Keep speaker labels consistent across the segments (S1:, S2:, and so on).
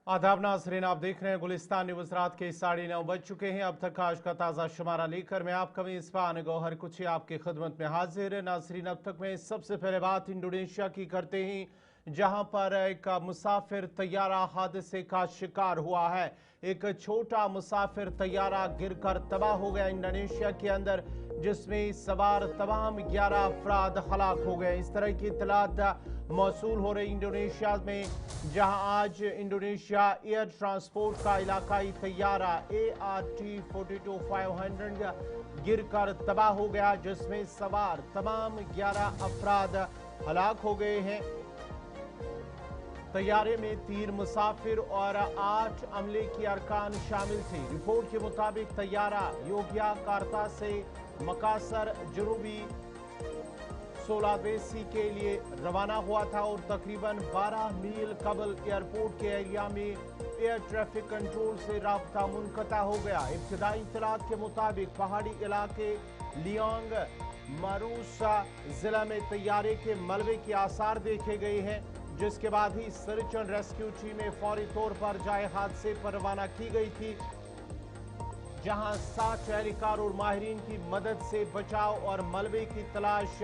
S1: आदाब नाज़रीन, आप देख रहे हैं गुलिस्तान न्यूज़। रात के 9:30 बज चुके हैं। अब तक आज का ताज़ा शुमारा लेकर मैं आपका मेज़बान गौहर कुछ आपकी खिदमत में हाजिर है। नाज़रीन, अब तक में सबसे पहले बात इंडोनेशिया की करते हैं, जहां पर एक मुसाफिर तैयारा हादसे का शिकार हुआ है। एक छोटा मुसाफिर तैयारा गिरकर तबाह हो गया इंडोनेशिया के अंदर, जिसमें सवार तमाम 11 अफराद हलाक हो गए। इस तरह की इतलात मौसूल हो रही इंडोनेशिया में, जहां आज इंडोनेशिया एयर ट्रांसपोर्ट का इलाकाई तैयारा ART-42-500 गिरकर तबाह हो गया, जिसमें सवार तमाम 11 अफराद हलाक हो गए हैं। तैयारे में 3 मुसाफिर और 8 अमले की अरकान शामिल थे। रिपोर्ट के मुताबिक तैयारा योग्याकार्ता से मकासर जनूबी सोलावेसी के लिए रवाना हुआ था और तकरीबन 12 मील कबल एयरपोर्ट के एरिया में एयर ट्रैफिक कंट्रोल से राब्ता मुनक़ता हो गया। इब्तिदाई इत्तलात के मुताबिक पहाड़ी इलाके लियांग मारूसा जिला में तैयारे के मलबे के आसार देखे गए हैं, जिसके बाद ही सर्च एंड रेस्क्यू टीमें फौरी तौर पर जाए हादसे पर रवाना की गई थी, जहां 7 एहलकार और माहिरीन की मदद से बचाव और मलबे की तलाश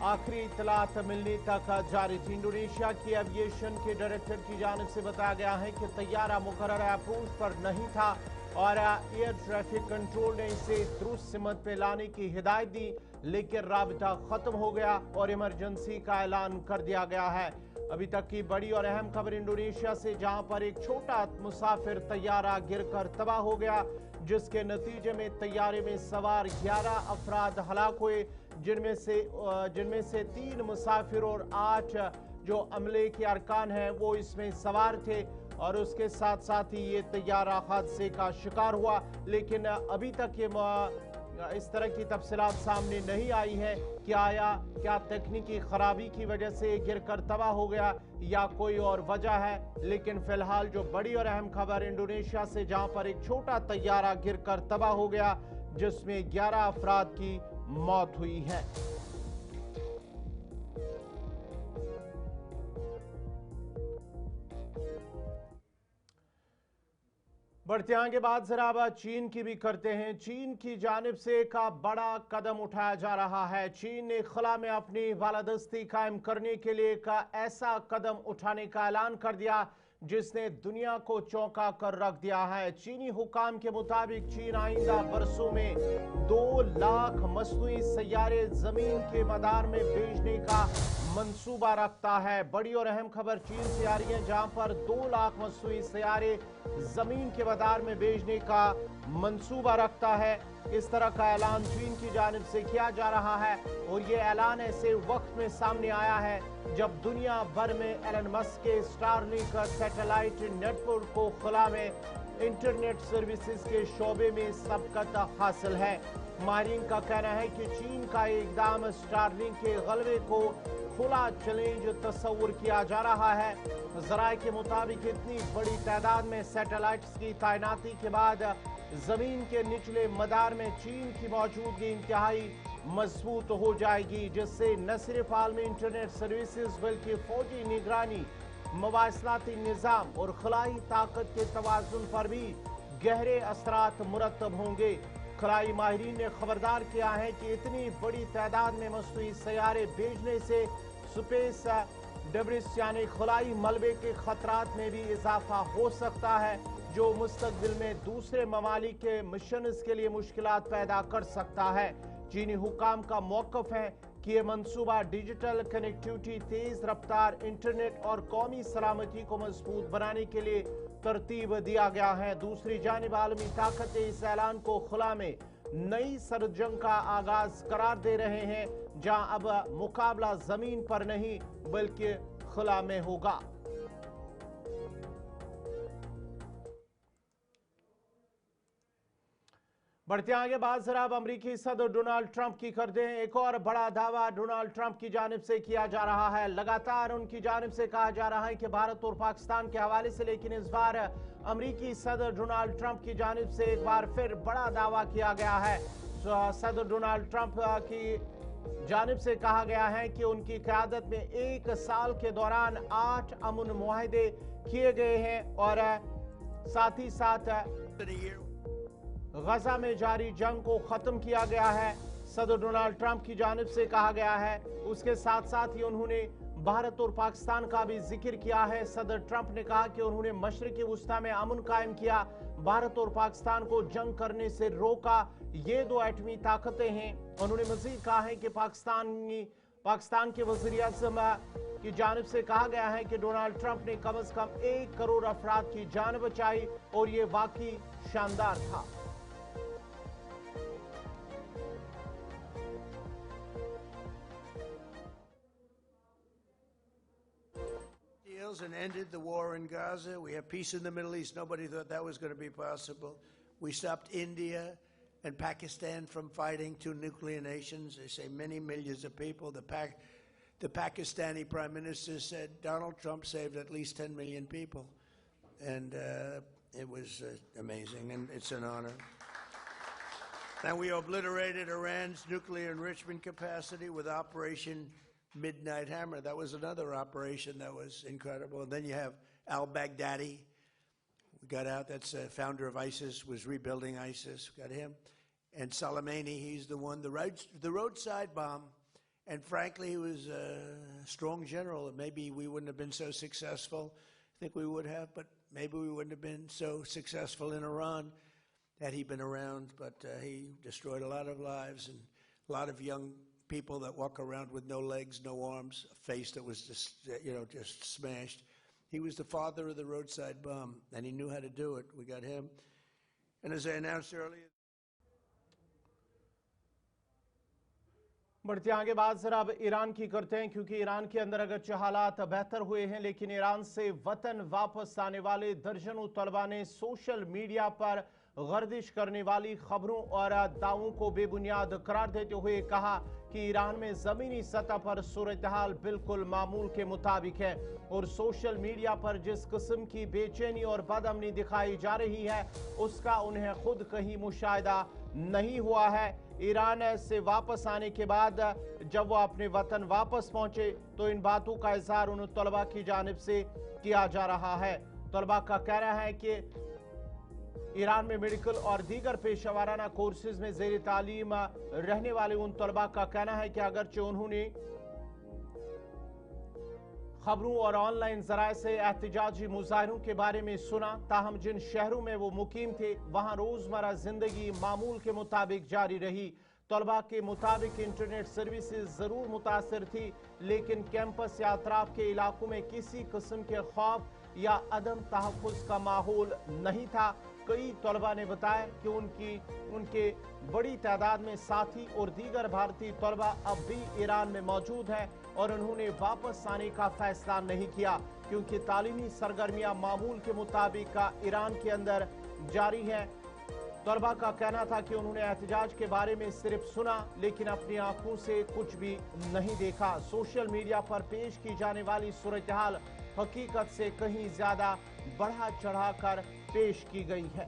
S1: आखिरी इतलात मिलने तक जारी थी। इंडोनेशिया की एविएशन के डायरेक्टर की जानिब से बताया गया है कि तैयारा मुकर्रर अप्रोच पर नहीं था और एयर ट्रैफिक कंट्रोल ने इसे दुरुस्त सिमत पे लाने की हिदायत दी, लेकिन राबिता खत्म हो गया और इमरजेंसी का ऐलान कर दिया गया है। अभी तक की बड़ी और अहम खबर इंडोनेशिया से, जहां पर एक छोटा मुसाफिर तैयारा गिरकर तबाह हो गया, जिसके नतीजे में तैयारे में सवार 11 अफराद हलाक हुए, जिनमें से 3 मुसाफिर और 8 जो अमले के अरकान हैं वो इसमें सवार थे और उसके साथ साथ ही ये तैयारा हादसे का शिकार हुआ। लेकिन अभी तक ये इस तरह की तफसीलात सामने नहीं आई है कि क्या तकनीकी खराबी की वजह से गिरकर तबाह हो गया या कोई और वजह है। लेकिन फिलहाल जो बड़ी और अहम खबर इंडोनेशिया से, जहां पर एक छोटा तैयारा गिरकर तबाह हो गया, जिसमें 11 अफराद की मौत हुई है। बढ़ते आगे बाद जरा अब चीन की भी करते हैं। चीन की जानिब से एक बड़ा कदम उठाया जा रहा है। चीन ने खला में अपनी बालादस्ती कायम करने के लिए एक ऐसा कदम उठाने का ऐलान कर दिया जिसने दुनिया को चौंका कर रख दिया है। चीनी हुकाम के मुताबिक चीन आइंदा बरसों में 2 लाख मसनूई सैयारे जमीन के मदार में भेजने का मंसूबा रखता है। बड़ी और अहम खबर चीन से आ रही है, जहां पर 2 लाख मसनूई सैयारे जमीन के मदार में भेजने का मंसूबा रखता है। इस तरह का ऐलान चीन की जानिब से किया जा रहा है और ये ऐलान ऐसे वक्त में सामने आया है जब दुनिया भर में एलन मस्क के स्टारलिंक सैटेलाइट नेटवर्क को खुला में इंटरनेट सर्विसेज के शोबे में सबकत हासिल है। माहिरीन का कहना है कि चीन का इकदाम स्टारलिंक के गलबे को खुला चैलेंज तस्वुर किया जा रहा है। जराये के मुताबिक इतनी बड़ी तादाद में सैटेलाइट्स की तैनाती के बाद जमीन के निचले मदार में चीन की मौजूदगी इंतहाई मजबूत हो जाएगी, जिससे न सिर्फ आलमी इंटरनेट सर्विसेज बल्कि फौजी निगरानी, मवासलाती निज़ाम और खलाई ताकत के तवाज़ुन पर भी गहरे असरात मुरतब होंगे। खलाई माहिरीन ने खबरदार किया है कि इतनी बड़ी तादाद में मसनूई सैयारे भेजने से स्पेस डेब्रिस यानी खलाई मलबे के खतरात में भी इजाफा हो सकता है, जो मुस्तकबिल में दूसरे ममालिक के मिशन के लिए मुश्किलात पैदा कर सकता है। चीनी हुकाम का मौक़िफ़ है कि यह मंसूबा डिजिटल कनेक्टिविटी, तेज रफ्तार इंटरनेट और कौमी सलामती को मजबूत बनाने के लिए तरतीब दिया गया है। दूसरी जानिब आलमी ताकत इस ऐलान को खुला में नई सरजंग का आगाज करार दे रहे हैं, जहां अब मुकाबला जमीन पर नहीं बल्कि खुला में होगा। बढ़ते आगे बात जरा अब अमरीकी सदर डोनाल्ड ट्रंप की कर दें। एक और बड़ा दावा डोनाल्ड ट्रंप की जानिब से किया जा रहा है। लगातार उनकी जानिब से कहा जा रहा है कि भारत और पाकिस्तान के हवाले से, लेकिन इस बार अमरीकी सदर डोनाल्ड ट्रंप की जानिब से एक बार फिर बड़ा दावा किया गया है। सदर डोनाल्ड ट्रंप की जानिब से कहा गया है कि उनकी क़यादत में 1 साल के दौरान 8 अमन मुआहदे किए गए हैं और साथ ही साथ गजा में जारी जंग को खत्म किया गया है। सदर डोनाल्ड ट्रंप की जानिब से कहा गया है। उसके साथ साथ ही उन्होंने भारत और पाकिस्तान का भी जिक्र किया है। सदर ट्रंप ने कहा कि उन्होंने मशरिकी वुस्ता में अमन कायम किया, भारत और पाकिस्तान को जंग करने से रोका। ये दो एटमी ताकतें हैं। उन्होंने मजीद कहा है कि पाकिस्तान के वज़ीर-ए-आज़म की जानिब से कहा गया है कि डोनाल्ड ट्रंप ने कम से कम 1 करोड़ अफराद की जान बचाई और ये वाकई शानदार था।
S2: And ended the war in Gaza. We have peace in the Middle East. Nobody thought that was going to be possible. We stopped India and Pakistan from fighting, two nuclear nations. They say many millions of people. The Pakistani Prime Minister said Donald Trump saved at least 10 million people. And it was amazing, and it's an honor. And we obliterated Iran's nuclear enrichment capacity with Operation Midnight Hammer. That was another operation that was incredible. And then you have al-Baghdadi. We got out. That's the founder of ISIS, was rebuilding ISIS. We got him. And Soleimani, he's the one, the roadside bomb. And frankly, he was a strong general. Maybe we wouldn't have been so successful. I think we would have, but maybe we wouldn't have been so successful in Iran had he been around. But he destroyed a lot of lives and a lot of young people that walk around with no legs, no arms, a face that was just, just smashed. He was the father of the roadside bomb, and he knew how to do it. We got him. And as I announced earlier,
S1: बढ़ते आगे बात जरा अब Iran की करते हैं, क्योंकि Iran के अंदर अगरचे हालात बेहतर हुए हैं, लेकिन ईरान से वतन वापस आने वाले दर्जनों तलबा ने सोशल मीडिया पर गर्दिश करने वाली खबरों और दावों को बेबुनियाद करार देते हुए कहा कि ईरान में जमीनी सतह पर सूरत हाल बिल्कुल मामूल के मुताबिक है और सोशल मीडिया पर जिस किस्म की बेचैनी और बदअमनी दिखाई जा रही है उसका उन्हें खुद कहीं मुशाहिदा नहीं हुआ है। ईरान से वापस आने के बाद जब वो अपने वतन वापस पहुंचे तो इन बातों का इजहार उन तलबा की जानिब से किया जा रहा है। तलबा का कहना है कि ईरान में मेडिकल और दीगर पेशेवराना कोर्सेज में ज़ेर तालीम रहने वाले उन तलबा का कहना है कि अगरचे उन्होंने खबरों और ऑनलाइन जराए से एहतजाजी मुजाहरों के बारे में सुना, ताहम जिन शहरों में वो मुकीम थे वहां रोजमर्रा जिंदगी मामूल के मुताबिक जारी रही। तलबा के मुताबिक इंटरनेट सर्विसेज जरूर मुतासर थी, लेकिन कैंपस या अतराफ के इलाकों में किसी किस्म के खौफ या अदम तहफ़्फ़ुज़ का माहौल नहीं था। कई तलबा ने बताया कि उनके बड़ी तादाद में साथी और दीगर भारतीय तलबा अब भी ईरान में मौजूद हैं और उन्होंने वापस आने का फैसला नहीं किया, क्योंकि तालीमी सरगर्मियां मामूल के मुताबिक ईरान के अंदर जारी हैं। तलबा का कहना था कि उन्होंने एहतजाज के बारे में सिर्फ सुना, लेकिन अपनी आंखों से कुछ भी नहीं देखा। सोशल मीडिया पर पेश की जाने वाली सूरत हाल हकीकत से कहीं ज्यादा बढ़ा चढ़ाकर पेश की गई है।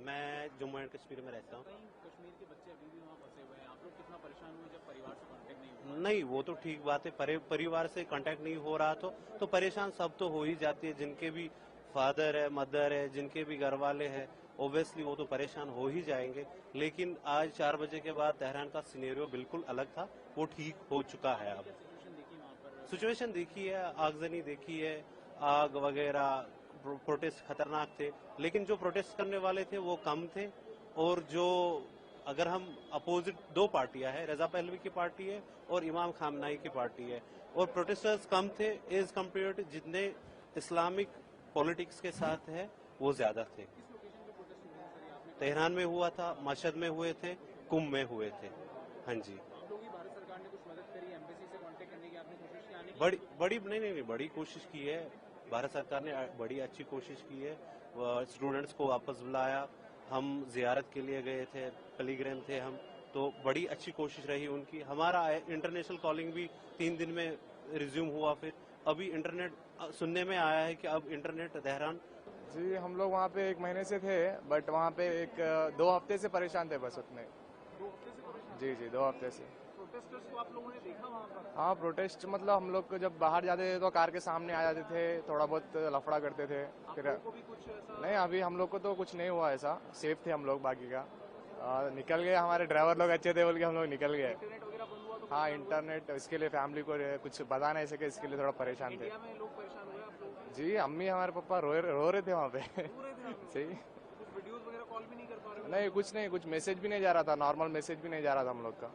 S3: मैं जम्मू एंड कश्मीर में रहता हूँ।
S4: कश्मीर के बच्चे अभी भी वहाँ फंसे हुए हैं, आप लोग कितना परेशान हुए जब परिवार से कांटेक्ट नहीं हुआ?
S3: नहीं, वो तो ठीक बात है, परिवार से कांटेक्ट नहीं हो रहा तो परेशान सब तो हो ही जाती है। जिनके भी फादर है, मदर है, जिनके भी घर वाले हैं, ओब्वियसली वो तो परेशान हो ही जाएंगे। लेकिन आज 4 बजे के बाद तेहरान का सिनेरियो बिल्कुल अलग था, वो ठीक हो चुका है। अब सिचुएशन देखी है, आगजनी देखी है, आग वगैरह, प्रोटेस्ट खतरनाक थे, लेकिन जो प्रोटेस्ट करने वाले थे वो कम थे। और जो अगर हम अपोजिट 2 पार्टियां हैं, रजा पहलवी की पार्टी है और इमाम खामनाई की पार्टी है, और प्रोटेस्टर्स कम थे एज कम्पेयर टू जितने इस्लामिक पॉलिटिक्स के साथ है वो ज्यादा थे। तेहरान में हुआ था, मशहद में हुए थे, कुंभ में हुए थे। हाँ जी, बड़ी कोशिश की है भारत सरकार ने, बड़ी अच्छी कोशिश की है। स्टूडेंट्स को वापस बुलाया, हम जियारत के लिए गए थे, पिलग्रिम थे हम, तो बड़ी अच्छी कोशिश रही उनकी। हमारा इंटरनेशनल कॉलिंग भी 3 दिन में रिज्यूम हुआ। फिर अभी इंटरनेट सुनने में आया है कि अब इंटरनेट तेहरान
S5: जी, हम लोग वहाँ पे 1 महीने से थे, बट वहाँ पे 2 हफ्ते से परेशान थे बस उतने।
S4: 2 हफ्ते से परेशान?
S5: जी जी 2 हफ्ते से।
S4: प्रोटेस्टर्स को आप लोगों ने देखा वहाँ पर?
S5: हाँ प्रोटेस्ट मतलब हम लोग को जब बाहर जाते थे तो कार के सामने आ जाते थे, थोड़ा बहुत लफड़ा करते थे।
S4: आप
S5: फिर
S4: लोगों को भी कुछ ऐसा?
S5: नहीं, अभी हम लोग को तो कुछ नहीं हुआ ऐसा, सेफ थे हम लोग। बाकी का निकल गए, हमारे ड्राइवर लोग अच्छे थे बोल के हम लोग निकल गए।
S4: इंटरनेट वगैरह बंद हुआ तो
S5: हाँ
S4: परेशान हुए?
S5: इंटरनेट, इसके लिए फैमिली को कुछ बता नहीं सके, इसके लिए थोड़ा परेशान थे।
S4: इंडिया में लोग परेशान हुए आप लोग?
S5: जी अम्मी हमारे पापा रो रहे थे वहाँ पे।
S4: रो रहे थे आप लोग?
S5: सही।
S4: कुछ वीडियोस वगैरह कॉल भी नहीं कर पा रहे हो?
S5: नहीं कुछ नहीं, कुछ मैसेज भी नहीं जा रहा था, नॉर्मल मैसेज भी नहीं जा रहा था हम लोग का,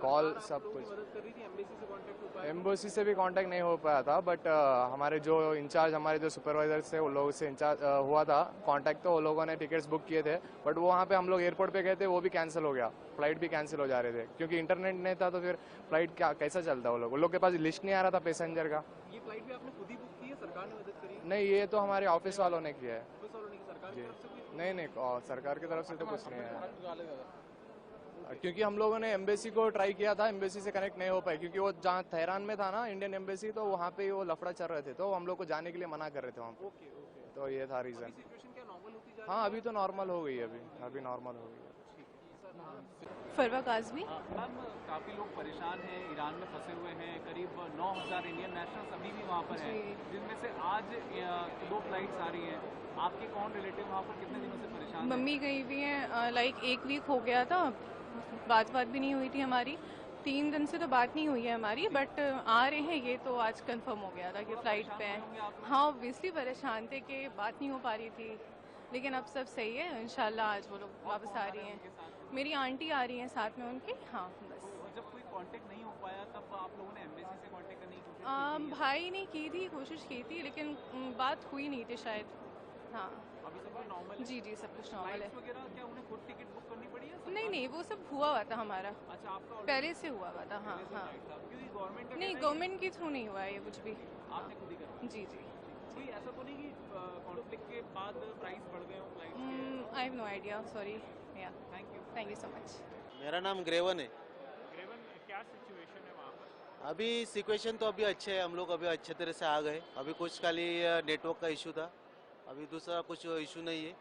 S5: कॉल
S4: सरकार आप
S5: सब
S4: लोगों की
S5: कुछ।
S4: मदद कर रही थी, एम्बेसी से कांटेक्ट हो पाया?
S5: एम्बेसी से भी कांटेक्ट नहीं हो पाया था, बट हमारे जो इंचार्ज, हमारे जो सुपरवाइजर थे, उन लोगों से इंचार्ज हुआ था कांटेक्ट, तो वो लोगों ने टिकट्स बुक किए थे। बट वो वहाँ पे हम लोग एयरपोर्ट पे गए थे, वो भी कैंसिल हो गया, फ्लाइट भी कैंसिल हो जा रहे थे क्योंकि इंटरनेट नहीं था। तो फिर फ्लाइट क्या कैसा चलता, वो लोग के पास लिस्ट नहीं आ रहा था पैसेंजर का।
S4: ये फ्लाइट भी आपने खुद ही बुक की है, सरकार ने मदद करी है?
S5: नहीं, ये तो हमारे ऑफिस वालों ने किया है।
S4: ऑफिस वालों ने की, सरकार की
S5: जी।
S4: तरफ से कोई?
S5: नहीं नहीं, सरकार की तरफ से तो कुछ नहीं है, क्योंकि हम लोगों ने एम्बेसी को ट्राई किया था, एम्बेसी से कनेक्ट नहीं हो पाए क्योंकि वो जहाँ तेहरान में था ना इंडियन एम्बेसी, तो वहाँ पे वो लफड़ा चल रहे थे, तो हम लोग को जाने के लिए मना कर रहे थे वहाँ पे।
S4: Okay okay.
S5: तो ये था रीजन।
S4: सिचुएशन क्या नॉर्मल होती जा रही
S5: हाँ अभी तो नॉर्मल हो गई है, अभी नॉर्मल हो गई है।
S6: फरवा काज़मी।
S4: मैम काफ़ी लोग परेशान हैं, ईरान में फंसे हुए हैं, करीब 9,000 इंडियन नेशनल्स अभी भी वहाँ पर हैं, जिनमें से आज 2 फ्लाइट्स आ रही हैं। आपके कौन रिलेटिव वहाँ पर कितने दिनों से परेशान हैं?
S6: मम्मी गई हुई हैं, लाइक 1 वीक हो गया था, बात भी नहीं हुई थी हमारी, 3 दिन से तो बात नहीं हुई है हमारी, बट आ रहे हैं ये तो आज कंफर्म हो गया था कि फ़्लाइट पे हैं। हाँ ऑब्वियसली परेशान थे कि बात नहीं हो पा रही थी, लेकिन अब सब सही है इंशाल्लाह, आज वो लोग वापस आ रही हैं। मेरी आंटी आ रही हैं साथ में उनकी। हाँ बस।
S4: और जब कोई कांटेक्ट नहीं हो पाया तब आप लोगों ने एम्बेसी से कांटेक्ट करने की कोशिश की थी?
S6: भाई ने की थी, कोशिश की थी, लेकिन बात हुई नहीं थी शायद। हाँ
S4: अभी सब कुछ नॉर्मल है?
S6: जी सब कुछ नॉर्मल है।
S4: फ्लाइट्स वगैरह क्या उन्हें खुद टिकट बुक करनी पड़ी है?
S6: नहीं वो सब हुआ था हमारा,
S4: अच्छा आपका already
S6: पहले से हुआ था। हाँ
S4: पहले से
S6: हाँ
S4: flight था। क्योंकि गवर्नमेंट का
S6: नहीं,
S4: कहना है
S6: गवर्नमेंट के थ्रू नहीं हुआ है ये कुछ भी।
S4: कि आपने खुद ही करवाया।
S6: जी
S4: कोई ऐसा तो नहीं कि कॉन्फ्लिक्ट के बाद प्राइस बढ़ गए हो फ्लाइट्स के?
S6: I have no idea, sorry. या थैंक यू सो मच।
S3: मेरा नाम ग्रेवन है।
S4: ग्रेवन क्या सिचुएशन है वहाँ पर?
S3: अभी सिचुएशन तो अभी अच्छे है, हम लोग अभी अच्छे तरह से आ गए। अभी कुछ खाली नेटवर्क का इशू था, अभी दूसरा कुछ इशू नहीं है,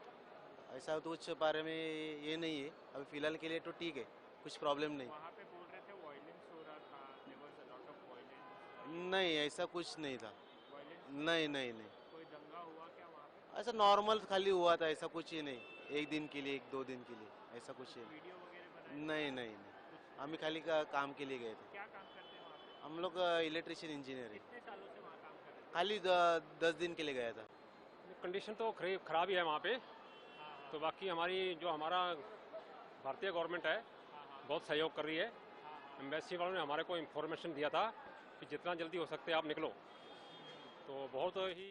S3: ऐसा तो कुछ बारे में ये नहीं है। अभी फिलहाल के लिए तो ठीक है, कुछ प्रॉब्लम नहीं।
S4: वहाँ पे बोल रहे थे वायलेंस हो रहा था, there was a lot of violence.
S3: नहीं ऐसा कुछ नहीं था। नहीं
S4: कोई दंगा हुआ क्या वहाँ पे?
S3: ऐसा नॉर्मल खाली हुआ था, ऐसा कुछ ही नहीं। 1 दिन के लिए 1-2 दिन के लिए ऐसा कुछ ही
S4: वीडियो वगैरह बनाए?
S3: नहीं। हम खाली काम के लिए गए थे।
S4: क्या काम करते हैं वहाँ पे?
S3: हम लोग इलेक्ट्रिशियन इंजीनियर है।
S4: कितने सालों से वहाँ काम कर रहे हैं?
S3: खाली 10 दिन के लिए गया था।
S7: कंडीशन तो खराब ही है वहाँ पे। तो बाकी हमारा भारतीय गवर्नमेंट है बहुत सहयोग कर रही है। एम्बेसी वालों ने हमारे को इन्फॉर्मेशन दिया था कि जितना जल्दी हो सकते आप निकलो, तो बहुत ही।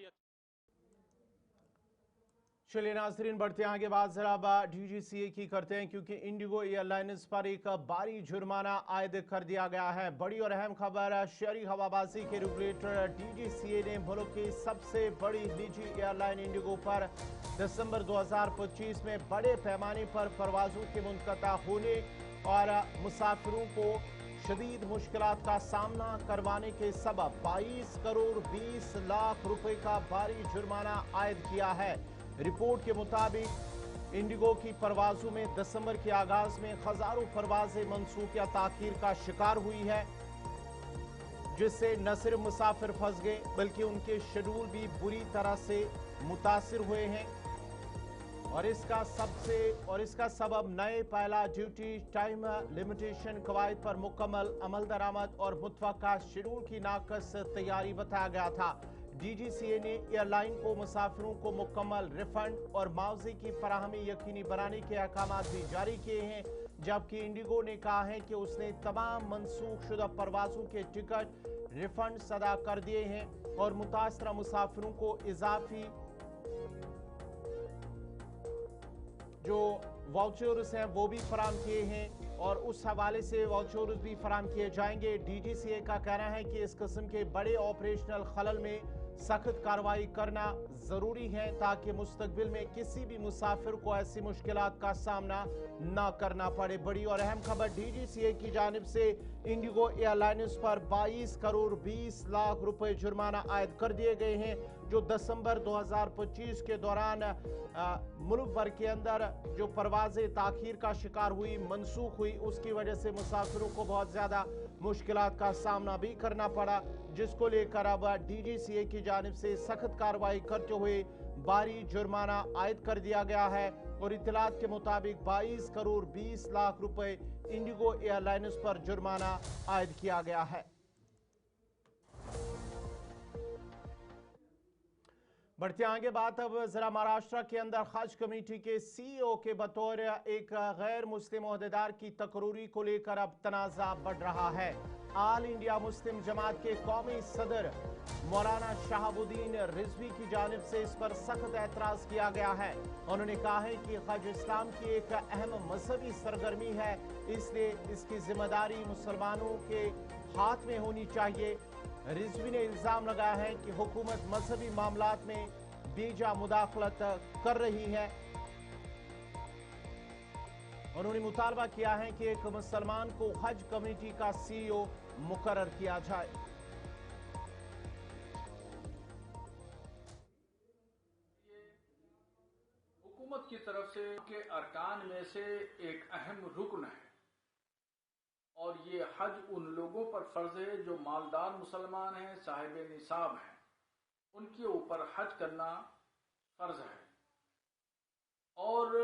S1: चलिए नाजरीन, बढ़ते हैं आगे। बात जरा DGCA की करते हैं, क्योंकि इंडिगो एयरलाइंस पर एक भारी जुर्माना आयद कर दिया गया है। बड़ी और अहम खबर, शहरी हवाबाजी के रेगुलेटर DGCA ने मुल्क की सबसे बड़ी निजी एयरलाइन इंडिगो पर दिसंबर 2025 में बड़े पैमाने पर परवाजों के मुनक़ता होने और मुसाफिरों को शदीद मुश्किलात का सामना करवाने के सबब 22 करोड़ 20 लाख रुपए का भारी जुर्माना आयद किया है। रिपोर्ट के मुताबिक इंडिगो की परवाजों में दिसंबर के आगाज में हजारों परवाजें मनसूख या ताखीर का शिकार हुई है, जिससे न सिर्फ मुसाफिर फंस गए बल्कि उनके शेड्यूल भी बुरी तरह से मुतासिर हुए हैं। और इसका सबब नए पहला ड्यूटी टाइम लिमिटेशन कवायद पर मुकम्मल अमल दरामद और मुतवक्का शेड्यूल की नाकस तैयारी बताया गया था। DGCA ने एयरलाइन को मुसाफिरों को मुकम्मल रिफंड और मुआवजे की फराहमी यकीनी बनाने के अहकाम भी जारी किए हैं, जबकि इंडिगो ने कहा है कि उसने तमाम मनसूख शुदा परवाजों के टिकट रिफंड अदा कर दिए हैं और मुतासरा मुसाफिरों को इजाफी जो वाउचर्स हैं वो भी फराम किए हैं और उस हवाले से वाउचर्स भी फराम किए जाएंगे। DGCA का कहना है कि इस किस्म के बड़े ऑपरेशनल खलल में सख्त कार्रवाई करना जरूरी है ताकि मुस्तकबिल में किसी भी मुसाफिर को ऐसी मुश्किलात का सामना न करना पड़े। बड़ी और अहम खबर, DGCA की जानिब से इंडिगो एयरलाइंस पर 22 करोड़ 20 लाख रुपए जुर्माना आयद कर दिए गए हैं। जो दिसंबर 2025 के दौरान मुल्क भर के अंदर जो परवाजें ताखीर का शिकार हुई, मनसूख हुई, उसकी वजह से मुसाफिरों को बहुत ज़्यादा मुश्किलात का सामना भी करना पड़ा, जिसको लेकर अब DGCA की जानिब से सख्त कार्रवाई करते हुए भारी जुर्माना आयद कर दिया गया है और इत्तलात के मुताबिक 22 करोड़ 20 लाख रुपए इंडिगो एयरलाइंस पर जुर्माना आयद किया गया है। बढ़ते आगे बात अब जरा महाराष्ट्र के अंदर हज कमेटी के CEO के बतौर एक गैर मुस्लिम ओहदेदार की तकरूरी को लेकर अब तनाज़ा बढ़ रहा है। आल इंडिया मुस्लिम जमात के कौमी सदर मौलाना शहाबुद्दीन रिजवी की जानिब से इस पर सख्त एतराज किया गया है। उन्होंने कहा है कि हज इस्लाम की एक अहम मजहबी सरगर्मी है, इसलिए इसकी जिम्मेदारी मुसलमानों के हाथ में होनी चाहिए। रिजवी ने इल्जाम लगाया है कि हुकूमत मजहबी मामलात में बेजा मुदाखलत कर रही है। उन्होंने मुतालबा किया है कि एक मुसलमान को हज कमेटी का CEO मुकर्रर किया जाए।
S8: हुकूमत की तरफ से के अरकान में से एक अहम रुकन है और ये हज उन लोगों पर फर्ज है जो मालदार मुसलमान हैं, साहिब निसाब हैं, उनके ऊपर हज करना फर्ज है। और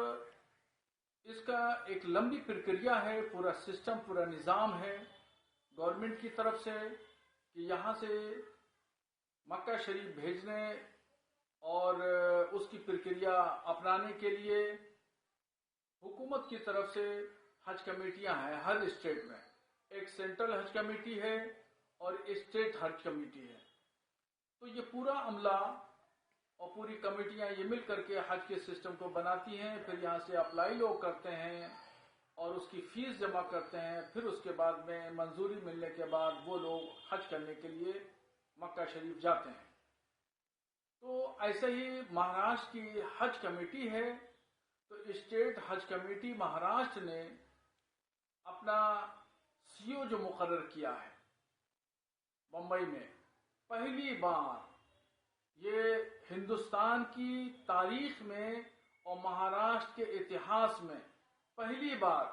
S8: इसका एक लंबी प्रक्रिया है, पूरा सिस्टम, पूरा निज़ाम है गवर्नमेंट की तरफ से कि यहाँ से मक्का शरीफ भेजने और उसकी प्रक्रिया अपनाने के लिए हुकूमत की तरफ से हज कमेटियां हैं हर स्टेट में। एक सेंट्रल हज कमेटी है और स्टेट हज कमेटी है। तो ये पूरा अमला और पूरी कमेटियां ये मिल करके हज के सिस्टम को बनाती हैं। फिर यहाँ से अप्लाई लोग करते हैं और उसकी फीस जमा करते हैं। फिर उसके बाद में मंजूरी मिलने के बाद वो लोग हज करने के लिए मक्का शरीफ जाते हैं। तो ऐसे ही महाराष्ट्र की हज कमेटी है। तो स्टेट हज कमेटी महाराष्ट्र ने अपना CEO जो मुकर्रर किया है मुंबई में, पहली बार ये हिंदुस्तान की तारीख में और महाराष्ट्र के इतिहास में पहली बार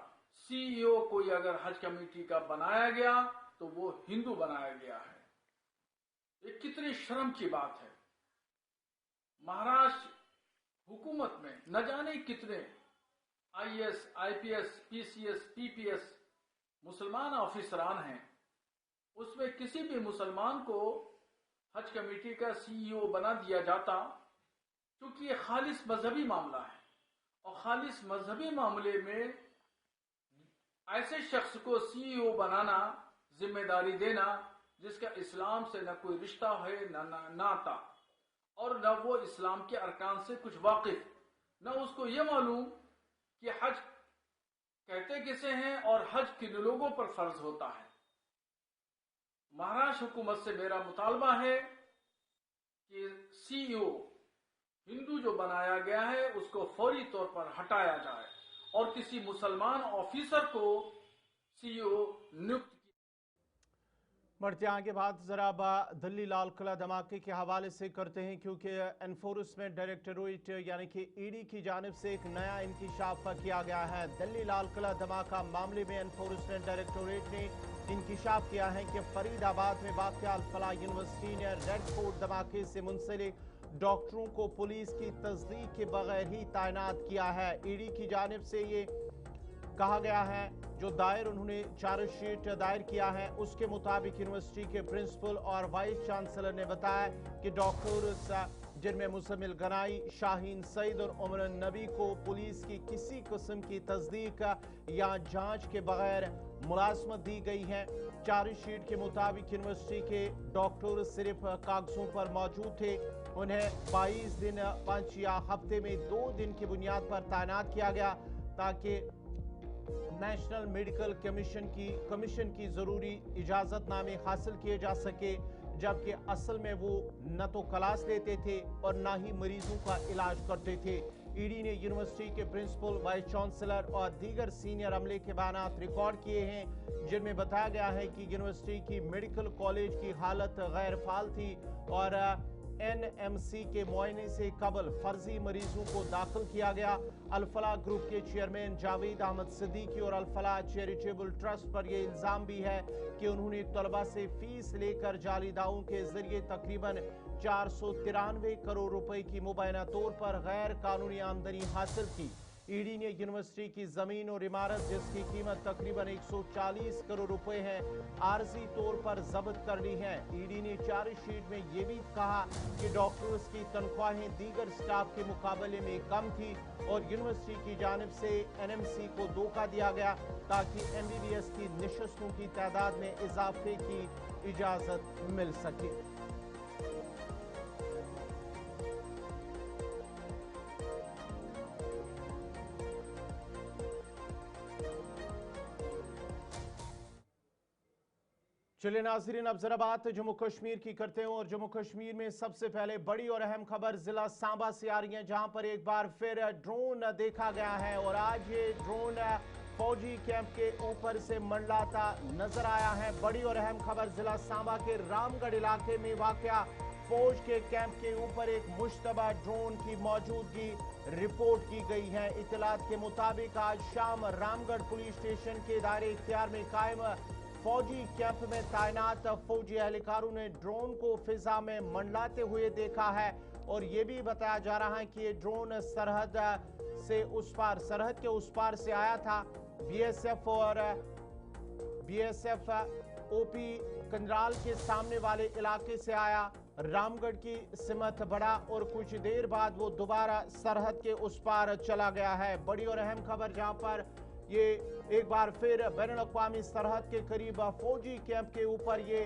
S8: CEO कोई अगर हज कमेटी का बनाया गया तो वो हिंदू बनाया गया है। ये कितनी शर्म की बात है। महाराष्ट्र हुकूमत में न जाने कितने IAS, IPS, PCS, PPS मुसलमान ऑफिसरान हैं, उसमें किसी भी मुसलमान को हज कमेटी का CEO बना दिया जाता, क्योंकि ये खालिस मजहबी मामला है और खालिस मजहबी मामले में ऐसे शख्स को CEO बनाना, जिम्मेदारी देना जिसका इस्लाम से न कोई रिश्ता है न नाता और न वो इस्लाम के अरकान से कुछ वाकिफ, न उसको ये मालूम कि हज कहते किसे हैं और हज किन लोगों पर फर्ज होता है। महाराष्ट्र हुकूमत से मेरा मुतालबा है कि CEO हिंदू जो बनाया गया है उसको फौरी तौर पर हटाया जाए और किसी मुसलमान ऑफिसर को CEO नियुक्त।
S1: बढ़ते आगे बात जरा दिल्ली लाल किला धमाके के हवाले से करते हैं, क्योंकि एनफोर्समेंट डायरेक्टोरेट यानी कि ED की जानिब से एक नया इंकिशाफ किया गया है। दिल्ली लाल किला धमाका मामले में एनफोर्समेंट डायरेक्टोरेट ने इंकिशाफ किया है कि फरीदाबाद में वाक़िया अल-फलाह यूनिवर्सिटी ने रेड फोर्ट धमाके से मुंसलिक डॉक्टरों को पुलिस की तस्दीक के बगैर ही तैनात किया है। ED की जानिब से ये कहा गया है, जो दायर उन्होंने चार्जशीट दायर किया है उसके मुताबिक यूनिवर्सिटी के प्रिंसिपल और वाइस चांसलर ने बताया कि डॉक्टर जिनमें मुसमिल गनाई, शाहीन सईद और उमर नबी को पुलिस की किसी किस्म की तस्दीक या जांच के बगैर मुलाजमत दी गई है। चार्जशीट के मुताबिक यूनिवर्सिटी के डॉक्टर सिर्फ कागजों पर मौजूद थे। उन्हें 22 दिन 5 या हफ्ते में 2 दिन की बुनियाद पर तैनात किया गया ताकि नेशनल मेडिकल कमीशन की जरूरी इजाजतनामे हासिल किए जा सके, जबकि असल में वो न तो क्लास लेते थे और न ही मरीजों का इलाज करते थे। ED ने यूनिवर्सिटी के प्रिंसिपल, वाइस चांसलर और दीगर सीनियर अमले के बयान रिकॉर्ड किए हैं, जिनमें बताया गया है कि यूनिवर्सिटी की मेडिकल कॉलेज की हालत गैर फाल थी और एनएमसी के मुआयने से कबल फर्जी मरीजों को दाखिल किया गया। अल-फलाह ग्रुप के चेयरमैन जावेद अहमद सिद्दीकी और अल-फलाह चैरिटेबल ट्रस्ट पर यह इल्जाम भी है कि उन्होंने तलबा से फीस लेकर जाली दावों के जरिए तकरीबन 493 करोड़ रुपए की मुबैना तौर पर गैर कानूनी आमदनी हासिल की। ईडी ने यूनिवर्सिटी की जमीन और इमारत जिसकी कीमत तकरीबन 140 करोड़ रुपए है आर्जी तौर पर जब्त कर ली है। ईडी ने चार्जशीट में यह भी कहा कि डॉक्टर्स की तनख्वाहें दीगर स्टाफ के मुकाबले में कम थी और यूनिवर्सिटी की जानिब से एनएमसी को धोखा दिया गया ताकि एमबीबीएस की निशस्तों की तादाद में इजाफे की इजाजत मिल सके। चलिए नाज़रीन, अब जरा बात जम्मू कश्मीर की करते हैं और जम्मू कश्मीर में सबसे पहले बड़ी और अहम खबर जिला सांबा से आ रही है, जहां पर एक बार फिर ड्रोन देखा गया है और आज ये ड्रोन फौजी कैंप के ऊपर से मंडलाता नजर आया है। बड़ी और अहम खबर जिला सांबा के रामगढ़ इलाके में वाकया फौज के कैंप के ऊपर एक मुश्तबा ड्रोन की मौजूदगी रिपोर्ट की गई है। इतलात के मुताबिक आज शाम रामगढ़ पुलिस स्टेशन के दायरे इख्तियार में कायम फौजी कैंप में तैनात फौजी एहलकारों ने ड्रोन को फिजा में मंडलाते हुए देखा है और ये भी बताया जा रहा है कि ये ड्रोन सरहद के उस पार से आया था। बीएसएफ ओपी कंजराल के सामने वाले इलाके से आया, रामगढ़ की सिमत बढ़ा और कुछ देर बाद वो दोबारा सरहद के उस पार चला गया है। बड़ी और अहम खबर जहां पर ये एक बार फिर बैनुल-अक़वामी सरहद के करीब फौजी कैंप के ऊपर ये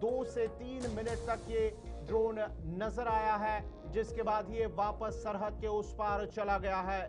S1: 2 से 3 मिनट तक ये ड्रोन नजर आया है, जिसके बाद ये वापस सरहद के उस पार चला गया है।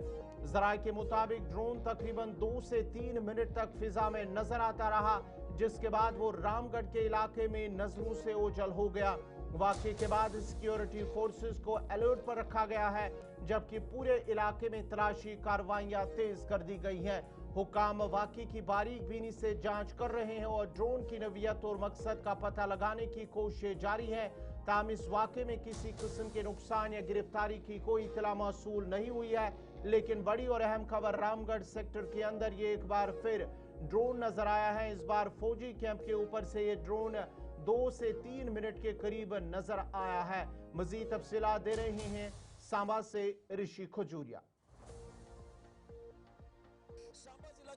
S1: जराये के मुताबिक ड्रोन तकरीबन 2 से 3 मिनट तक फिजा में नजर आता रहा, जिसके बाद वो रामगढ़ के इलाके में नजरों से ओझल हो गया। वाक़े के बाद सिक्योरिटी फोर्सेस को अलर्ट पर रखा गया है, जबकि पूरे इलाके में तलाशी कार्रवाइयां तेज कर दी गई हैं। हुकाम वाक़े की बारीक बीनी से जांच कर रहे हैं और ड्रोन की नवियत और मकसद का पता लगाने की कोशिश जारी है। ताहम इस वाक़े में किसी किस्म के नुकसान या गिरफ्तारी की कोई इत्तला मौसूल नहीं हुई है, लेकिन बड़ी और अहम खबर रामगढ़ सेक्टर के अंदर ये एक बार फिर ड्रोन नजर आया है। इस बार फौजी कैंप के ऊपर से ये ड्रोन 2 से 3 मिनट के करीब नजर आया है। मजीद तफसीलात दे रहे हैं सांबा से ऋषि खजूरिया।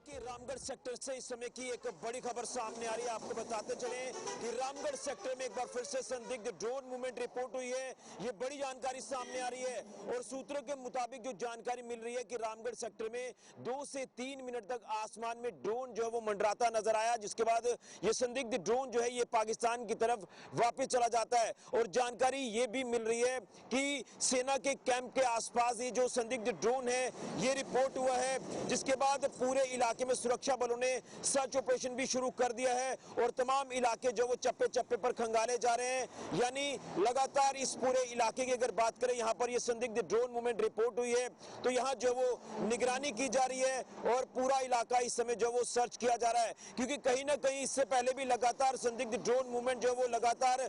S9: कि रामगढ़ सेक्टर से इस समय की एक बड़ी खबर सामने आ रही है। आपको बताते चले कि रामगढ़ सेक्टर में एक बार फिर से संदिग्ध ड्रोन मूवमेंट रिपोर्ट हुई है। ये बड़ी जानकारी सामने आ रही है और सूत्रों के मुताबिक जो जानकारी मिल रही है कि रामगढ़ सेक्टर में 2 से 3 मिनट तक आसमान में ड्रोन जो है वो मंडराता नजर आया, जिसके बाद ये संदिग्ध ड्रोन जो है ये पाकिस्तान की तरफ वापस चला जाता है। और जानकारी ये भी मिल रही है कि सेना के कैंप के आसपास ये जो संदिग्ध ड्रोन है ये रिपोर्ट हुआ है, जिसके बाद पूरे इलाके में सुरक्षा बलों ने सर्च ऑपरेशन भी शुरू कर दिया है और तमाम इलाके जो वो चप्पे चप्पे पर खंगाले जा रहे हैं। यानी लगातार इस पूरे इलाके की अगर बात करें, यहाँ पर ये संदिग्ध ड्रोन मूवमेंट रिपोर्ट हुई है तो यहाँ जो वो निगरानी की जा रही है और पूरा इलाका इस समय जो वो सर्च किया जा रहा है, क्योंकि कहीं ना कहीं इससे पहले भी लगातार संदिग्ध ड्रोन मूवमेंट जो वो लगातार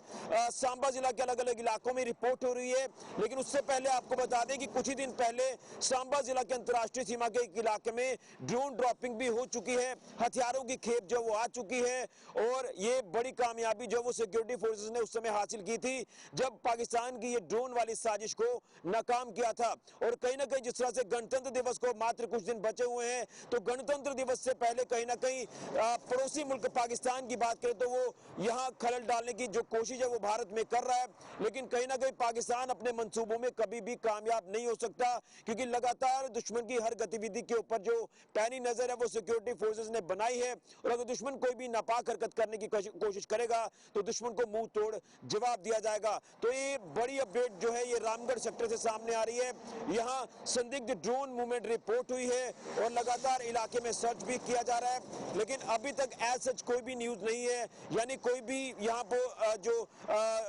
S9: सांबा जिला के अलग अलग इलाकों में रिपोर्ट हो रही है। लेकिन उससे पहले आपको बता दें कि कुछ ही दिन पहले सांबा जिला के अंतर्राष्ट्रीय सीमा के एक इलाके में ड्रोन ड्रॉपिंग भी हो चुकी है, हथियारों की खेप जो वो आ चुकी है और ये बड़ी कामयाबी जो वो सिक्योरिटी फोर्सेस ने उस समय हासिल की थी जब पाकिस्तान की ये ड्रोन वाली साजिश को नाकाम किया था। और कहीं ना कहीं जिस तरह से गणतंत्र दिवस को मात्र कुछ दिन बचे हुए हैं, तो गणतंत्र दिवस से पहले कहीं ना कहीं पड़ोसी मुल्क पाकिस्तान की बात करें तो वो यहाँ खलल डालने की जो कोशिश है वो भारत में कर रहा है, लेकिन कहीं ना कहीं पाकिस्तान अपने मंसूबों में कभी भी कामयाब नहीं हो सकता, क्योंकि लगातार दुश्मन की हर गतिविधि के ऊपर जो पैनी नजर है वो सिक्योरिटी फोर्सेस ने बनाई है। और अगर दुश्मन कोई भी नापाक हरकत करने की कोशिश करेगा तो दुश्मन को मुंह तोड़ जवाब दिया जाएगा। तो ये बड़ी अपडेट जो है ये रामगढ़ सेक्टर से सामने आ रही है। यहाँ संदिग्ध ड्रोन मूवमेंट रिपोर्ट हुई है और लगातार इलाके में सर्च भी किया जा रहा है, लेकिन अभी तक एज सच कोई भी न्यूज नहीं है, यानी कोई भी यहाँ पर जो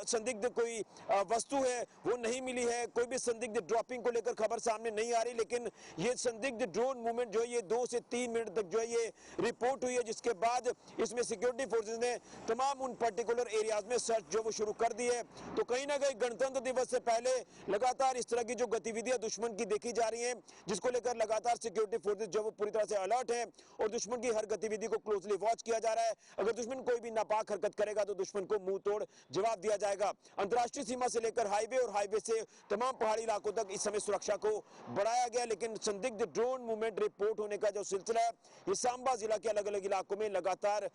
S9: संदिग्ध कोई वस्तु है वो नहीं मिली है, कोई भी संदिग्ध ड्रॉपिंग को लेकर खबर सामने नहीं आ रही। लेकिन ये संदिग्ध ड्रोन मूवमेंट जो है ये 2 2 से 3 मिनट तक जो है ये रिपोर्ट हुई है, जिसके बाद इसमें सिक्योरिटी फोर्सेज ने तमाम उन पर्टिकुलर एरियाज में सर्च जो वो शुरू कर दी है। तो कहीं ना कहीं गणतंत्र दिवस से पहले लगातार इस तरह की जो गतिविधियां दुश्मन की देखी जा रही हैं, जिसको लेकर लगातार सिक्योरिटी फोर्सेज जो वो पूरी तरह से अलर्ट है और दुश्मन की हर गतिविधि को क्लोजली वॉच किया जा रहा है। अगर दुश्मन कोई भी नापाक हरकत करेगा तो दुश्मन को मुंह तोड़ जवाब दिया जाएगा। अंतर्राष्ट्रीय सीमा से लेकर हाईवे और हाईवे से तमाम पहाड़ी इलाकों तक इस समय सुरक्षा को बढ़ाया गया, लेकिन संदिग्ध ड्रोन मूवमेंट रिपोर्ट होने का जो सिलसिला है ये सांबा जिला के अलग अलग इलाकों में लगातार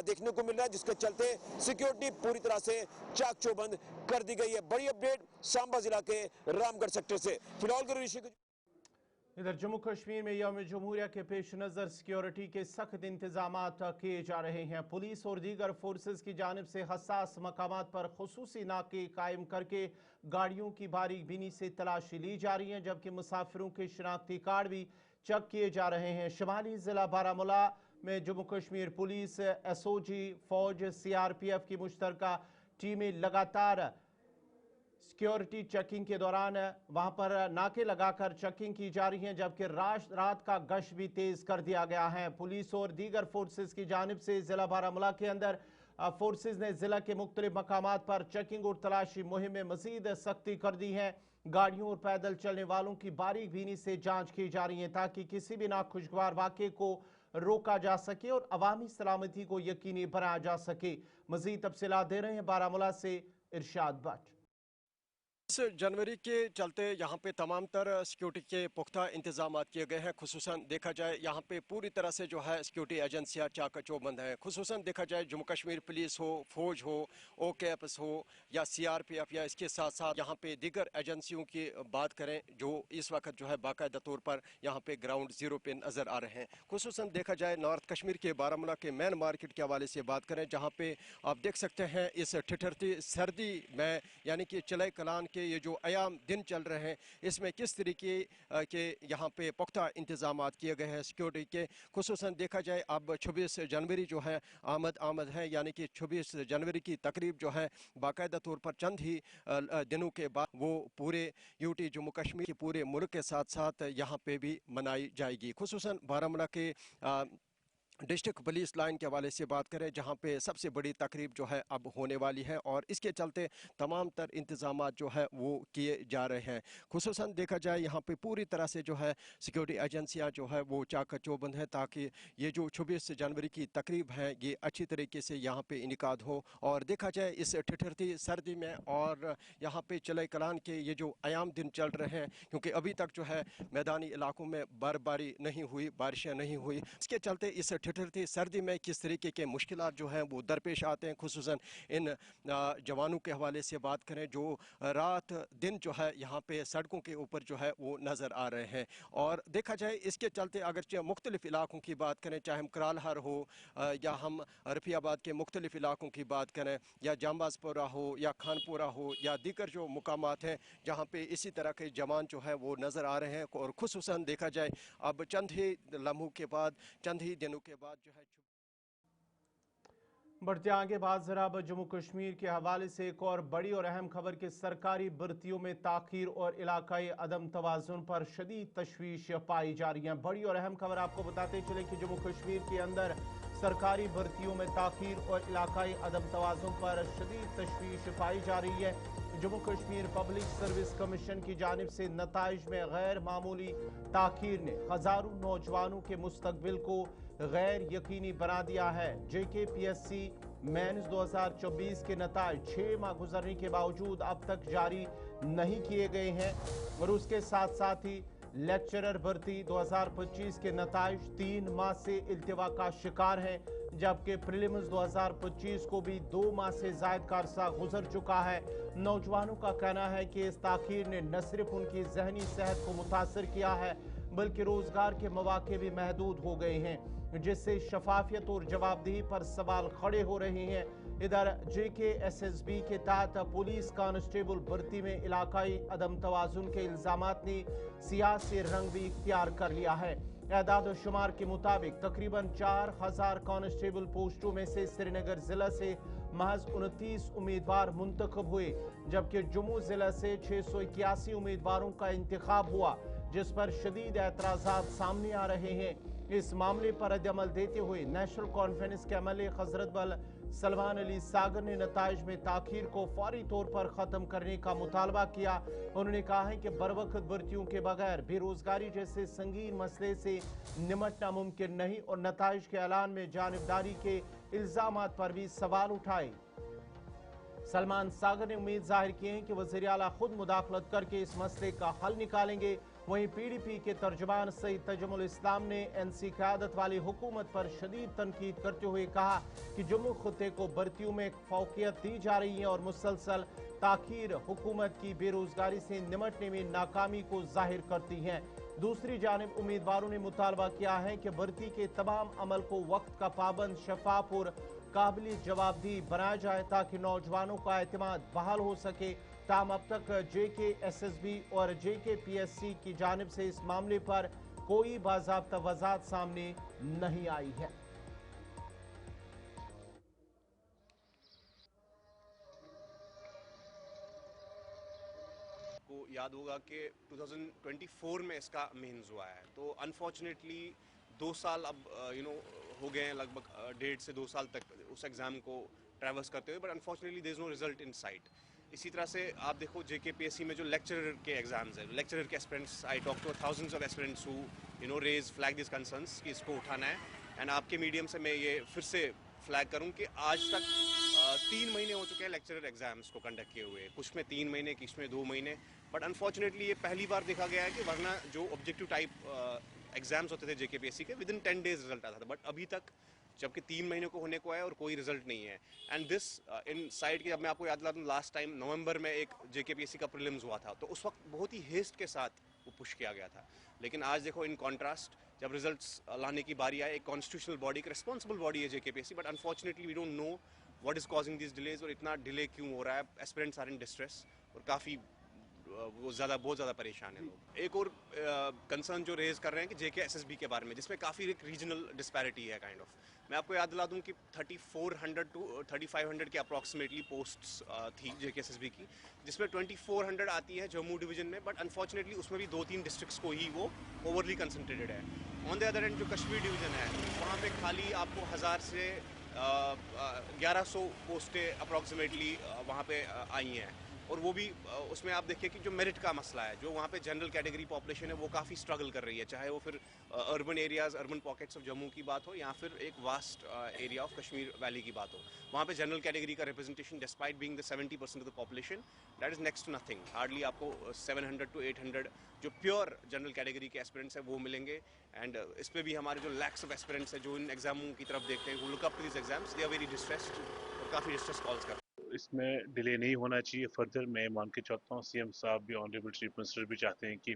S9: देखने को मिल रहा है, जिसके चलते सिक्योरिटी पूरी तरह से चाक चौबंद कर दी गई है। बड़ी अपडेट सांबा जिला के रामगढ़ सेक्टर से। फिलहाल
S1: इधर जम्मू कश्मीर में यौम जमहूरिया के पेश नज़र सिक्योरिटी के सख्त इंतजाम किए जा रहे हैं। पुलिस और दीगर फोर्सेस की जानिब से हसास मकामात पर खुसूसी नाके कायम करके गाड़ियों की बारीक बीनी से तलाशी ली जा रही है, जबकि मुसाफिरों के शनाख्ती कार्ड भी चेक किए जा रहे हैं। शुमाली ज़िला बारामूला में जम्मू कश्मीर पुलिस, SOG, फौज, CRPF की मुश्तरका टीमें लगातार सिक्योरिटी चेकिंग के दौरान वहां पर नाके लगाकर चेकिंग की जा रही है, जबकि रात का गश्त भी तेज कर दिया गया है। पुलिस और दीगर फोर्सेस की जानिब से जिला बारामूला के अंदर फोर्सेस ने जिला के मुख्तलिफ मकामात पर चेकिंग और तलाशी मुहिम में मजीद सख्ती कर दी है। गाड़ियों और पैदल चलने वालों की बारीक बीनी से जांच की जा रही है ताकि किसी भी नाखुशगवार वाक़े को रोका जा सके और अवामी सलामती को यकीनी बनाया जा सके। मजीद तफसीलात दे रहे हैं बारामूला से इरशाद भट्ट।
S10: जनवरी के चलते यहाँ पे तमाम तरह सिक्योरिटी के पुख्ता इंतजाम किए गए हैं। खुसूसन देखा जाए यहाँ पे पूरी तरह से जो है सिक्योरिटी एजेंसियाँ चाकचौबंद हैं। खुसूसन देखा जाए जम्मू कश्मीर पुलिस हो, फौज हो, OKFS हो या CRPF या इसके साथ साथ यहाँ पे दीगर एजेंसियों की बात करें जो इस वक्त जो है बाकायदा तौर पर यहाँ पे ग्राउंड ज़ीरो पे नज़र आ रहे हैं। खुसूसन देखा जाए नॉर्थ कश्मीर के बारामूला के मेन मार्केट के हवाले से बात करें, जहाँ पे आप देख सकते हैं इस ठिठुरती सर्दी में यानी कि चले कलान के ये जो अयाम दिन चल रहे हैं इसमें किस तरीके के यहाँ पे पुख्ता इंतजाम किए गए हैं सिक्योरिटी के। खुसूसन देखा जाए अब 26 जनवरी जो है आमद है, यानी कि 26 जनवरी की तकरीब जो है बाकायदा तौर पर चंद ही दिनों के बाद वो पूरे UT जम्मू कश्मीर के पूरे मुल्क के साथ साथ यहाँ पे भी मनाई जाएगी। खुसूसन बारामूला के डिस्ट्रिक्ट पुलिस लाइन के हवाले से बात करें, जहां पे सबसे बड़ी तकरीब जो है अब होने वाली है और इसके चलते तमाम तर इंतजामात जो है वो किए जा रहे हैं। खुसूसन देखा जाए यहाँ पे पूरी तरह से जो है सिक्योरिटी एजेंसियां जो है वो चाकचौबंद हैं ताकि ये जो 26 जनवरी की तकरीब है ये अच्छी तरीके से यहाँ पे इनिकाद हो। और देखा जाए इस ठिठुरती सर्दी में और यहाँ पे चले कलान के ये जो अयाम दिन चल रहे हैं, क्योंकि अभी तक जो है मैदानी इलाकों में बर्फबारी नहीं हुई, बारिशें नहीं हुई, इसके चलते इस ठिठुरती सर्दी में किस तरीके के मुश्किलात जो हैं वो दरपेश आते हैं। खुसूसन इन जवानों के हवाले से बात करें जो रात दिन जो है यहाँ पे सड़कों के ऊपर जो है वो नज़र आ रहे हैं। और देखा जाए इसके चलते अगर मुख्तलिफ इलाकों की बात करें, चाहे हम करालहर हो या हम रफियाबाद के मुख्तलिफ इलाकों की बात करें या जामबाजपुरा हो या खानपुरा हो या दीगर जो मुकामात हैं जहाँ पे इसी तरह के जवान जो है वो नज़र आ रहे हैं। और खुसूसन देखा जाए अब चंद ही लम्हों के बाद, चंद ही दिनों के बाद जो है
S1: बढ़ते आगे बात जरा जम्मू कश्मीर के हवाले से एक और बड़ी और अहम खबर के सरकारी भर्तियों में ताखीर और इलाकाई अदम तवाज़ुन पर शदीद तशवीश पाई जा रही है। बड़ी और अहम खबर आपको बताते चले कि जम्मू कश्मीर के अंदर सरकारी भर्तियों में ताखीर और इलाकाई अदम तवाज़ुन पर शदीद तशवीश पाई जा रही है। Jammu Kashmir public service commission की जानिब से नताइज में गैर मामूली ताखीर ने हज़ारों नौजवानों के मुस्तकबिल को गैर यकीनी बना दिया है। JKPSC मेंस 2024 के नताइज 6 माह गुजरने के बावजूद अब तक जारी नहीं किए गए हैं और उसके साथ साथ ही लेक्चरर भर्ती 2025 के नताइज 3 माह से इल्तिवा का शिकार हैं, जबकि प्रीलिम्स 2025 को भी 2 माह से ज़ायद का अरसा गुजर चुका है। नौजवानों का कहना है कि इस ताखीर ने न सिर्फ उनकी जहनी सेहत को मुतासर किया है बल्कि रोज़गार के मौके भी महदूद हो गए हैं, जिससे शफाफियत और जवाबदेही पर सवाल खड़े हो रहे हैं। इधर JKSSB के तहत पुलिस कांस्टेबल भर्ती में इलाकाई अदम तवाज़ुन के इल्ज़ामात ने सियासी रंग भी इख्तियार कर लिया है। एदाद व शुमार के मुताबिक तकरीबन 4000 कांस्टेबल पोस्टों में से श्रीनगर जिला से महज 29 उम्मीदवार मुंतखब हुए, जबकि जम्मू जिला से 681 उम्मीदवारों का इंतखाब हुआ, जिस पर शदीद एतराज़ात सामने आ रहे हैं। इस मामले पर रद्दअमल देते हुए नेशनल कॉन्फ्रेंस के एमएलए हजरत बल सलमान अली सागर ने नताइज में ताखीर को फौरी तौर पर खत्म करने का मुतालबा किया। उन्होंने कहा है कि बरवक्त भर्तियों के बगैर बेरोजगारी जैसे संगीन मसले से निमटना मुमकिन नहीं और नताइज के ऐलान में जानिबदारी के इल्जामात पर भी सवाल उठाए। सलमान सागर ने उम्मीद जाहिर की है कि वज़ीर आला खुद मुदाखलत करके इस मसले का हल निकालेंगे। वहीं PDP के तर्जुमान सईद तजुमुल इस्लाम ने NC क़यादत वाली हुकूमत पर शदीद तनकीद करते हुए कहा कि जम्मू खत्े को भर्तियों में फौकियत दी जा रही है और मुसलसल ताखीर हुकूमत की बेरोजगारी से निमटने में नाकामी को जाहिर करती है। दूसरी जानिब उम्मीदवारों ने मुतालबा किया है कि भर्ती के तमाम अमल को वक्त का पाबंद, शफाफ और काबिल जवाबदेही बनाया जाए ताकि नौजवानों का एतमाद बहाल हो सके। ताहम अब तक JKSSB और JKPSC की जानिब से इस मामले पर कोई बाज़ाब्ता वज़ाहत सामने नहीं आई है।
S11: को याद होगा कि 2024 में इसका मेंस हुआ है, तो अनफॉर्चुनेटली 2 साल अब हो गए हैं, लगभग 1.5 से 2 साल तक उस एग्ज़ाम को ट्रैवर्स करते हुए, but unfortunately there is no result in sight. इसी तरह से आप देखो JKPSC में जो लेक्चरर के एग्जाम्स हैं, लेक्चरर के aspirants, I talk to thousands of aspirants who raise flag this concerns कि इसको उठाना है। एंड आपके मीडियम से मैं ये फिर से फ्लैग करूं कि आज तक 3 महीने हो चुके हैं लेक्चरर एग्जाम्स को कंडक्ट किए हुए, कुछ में 3 महीने, कुछ में 2 महीने, बट अनफॉर्चुनेटली ये पहली बार देखा गया है कि वरना जो ऑब्जेक्टिव टाइप एग्जाम्स होते थे JKPSC के विद इन 10 डेज रिजल्ट आता था, बट अभी तक जबकि 3 महीने को होने को है और कोई रिजल्ट नहीं है। एंड दिस इन साइड की, जब मैं आपको याद दिला दूं, लास्ट टाइम नवंबर में एक JKPSC का प्रीलिम्स हुआ था, तो उस वक्त बहुत ही हेस्ट के साथ वो पुश किया गया था। लेकिन आज देखो इन कॉन्ट्रास्ट जब रिजल्ट्स लाने की बारी आए, एक कॉन्स्टिट्यूशनल बॉडी, एक रिस्पॉन्सिबल बॉडी है JKPSC, but unfortunately we don't know what is causing this delays और इतना डिले क्यों हो रहा है। एस्पिरेंट्स आर इन डिस्ट्रेस और काफ़ी बहुत ज़्यादा परेशान है लोग। एक और कंसर्न जो रेज कर रहे हैं कि JKSSB के बारे में, जिसमें काफ़ी एक रीजनल डिस्पैरिटी है काइंड ऑफ। मैं आपको याद दिला दूं कि 3400 टू 3500 के अप्रॉक्सीमेटली पोस्ट्स थी JKSSB की, जिसमें 2400 आती है जम्मू डिवीजन में, बट अनफॉर्चुनेटली उसमें भी 2-3 डिस्ट्रिक्ट्स को ही वो ओवरली कंसंट्रेटेड है। ऑन द अदर एंड जो कश्मीर डिवीजन है, वहाँ पे खाली आपको 1000 से 1100 पोस्टें अप्रॉक्सीमेटली वहाँ पे आई हैं, और वो भी उसमें आप देखिए कि जो मेरिट का मसला है, जो वहाँ पे जनरल कैटेगरी पॉपुलेशन है वो काफ़ी स्ट्रगल कर रही है, चाहे वो फिर urban areas, urban pockets of Jammu की बात हो या फिर एक vast area of Kashmir valley की बात हो। वहाँ पे जनरल कैटेगरी का representation despite being the 70% of the population, that is next to nothing. Hardly आपको 700 टू 800 जो प्योर जनरल कैटेगरी के एस्पिरेंट्स हैं वो मिलेंगे। एंड इस पर भी हमारे जो लैक्स ऑफ एस्पिरेंट्स हैं जो इन एग्जामों की तरफ देखते हैं, वो look up to this exams, they are very distressed और काफ़ी डिस्ट्रेस कॉल्स करते हैं।
S12: इसमें डिले नहीं होना चाहिए। फर्दर मैं मान के चाहता हूँ CM साहब भी, ऑनरेबल चीफ मिनिस्टर भी चाहते हैं कि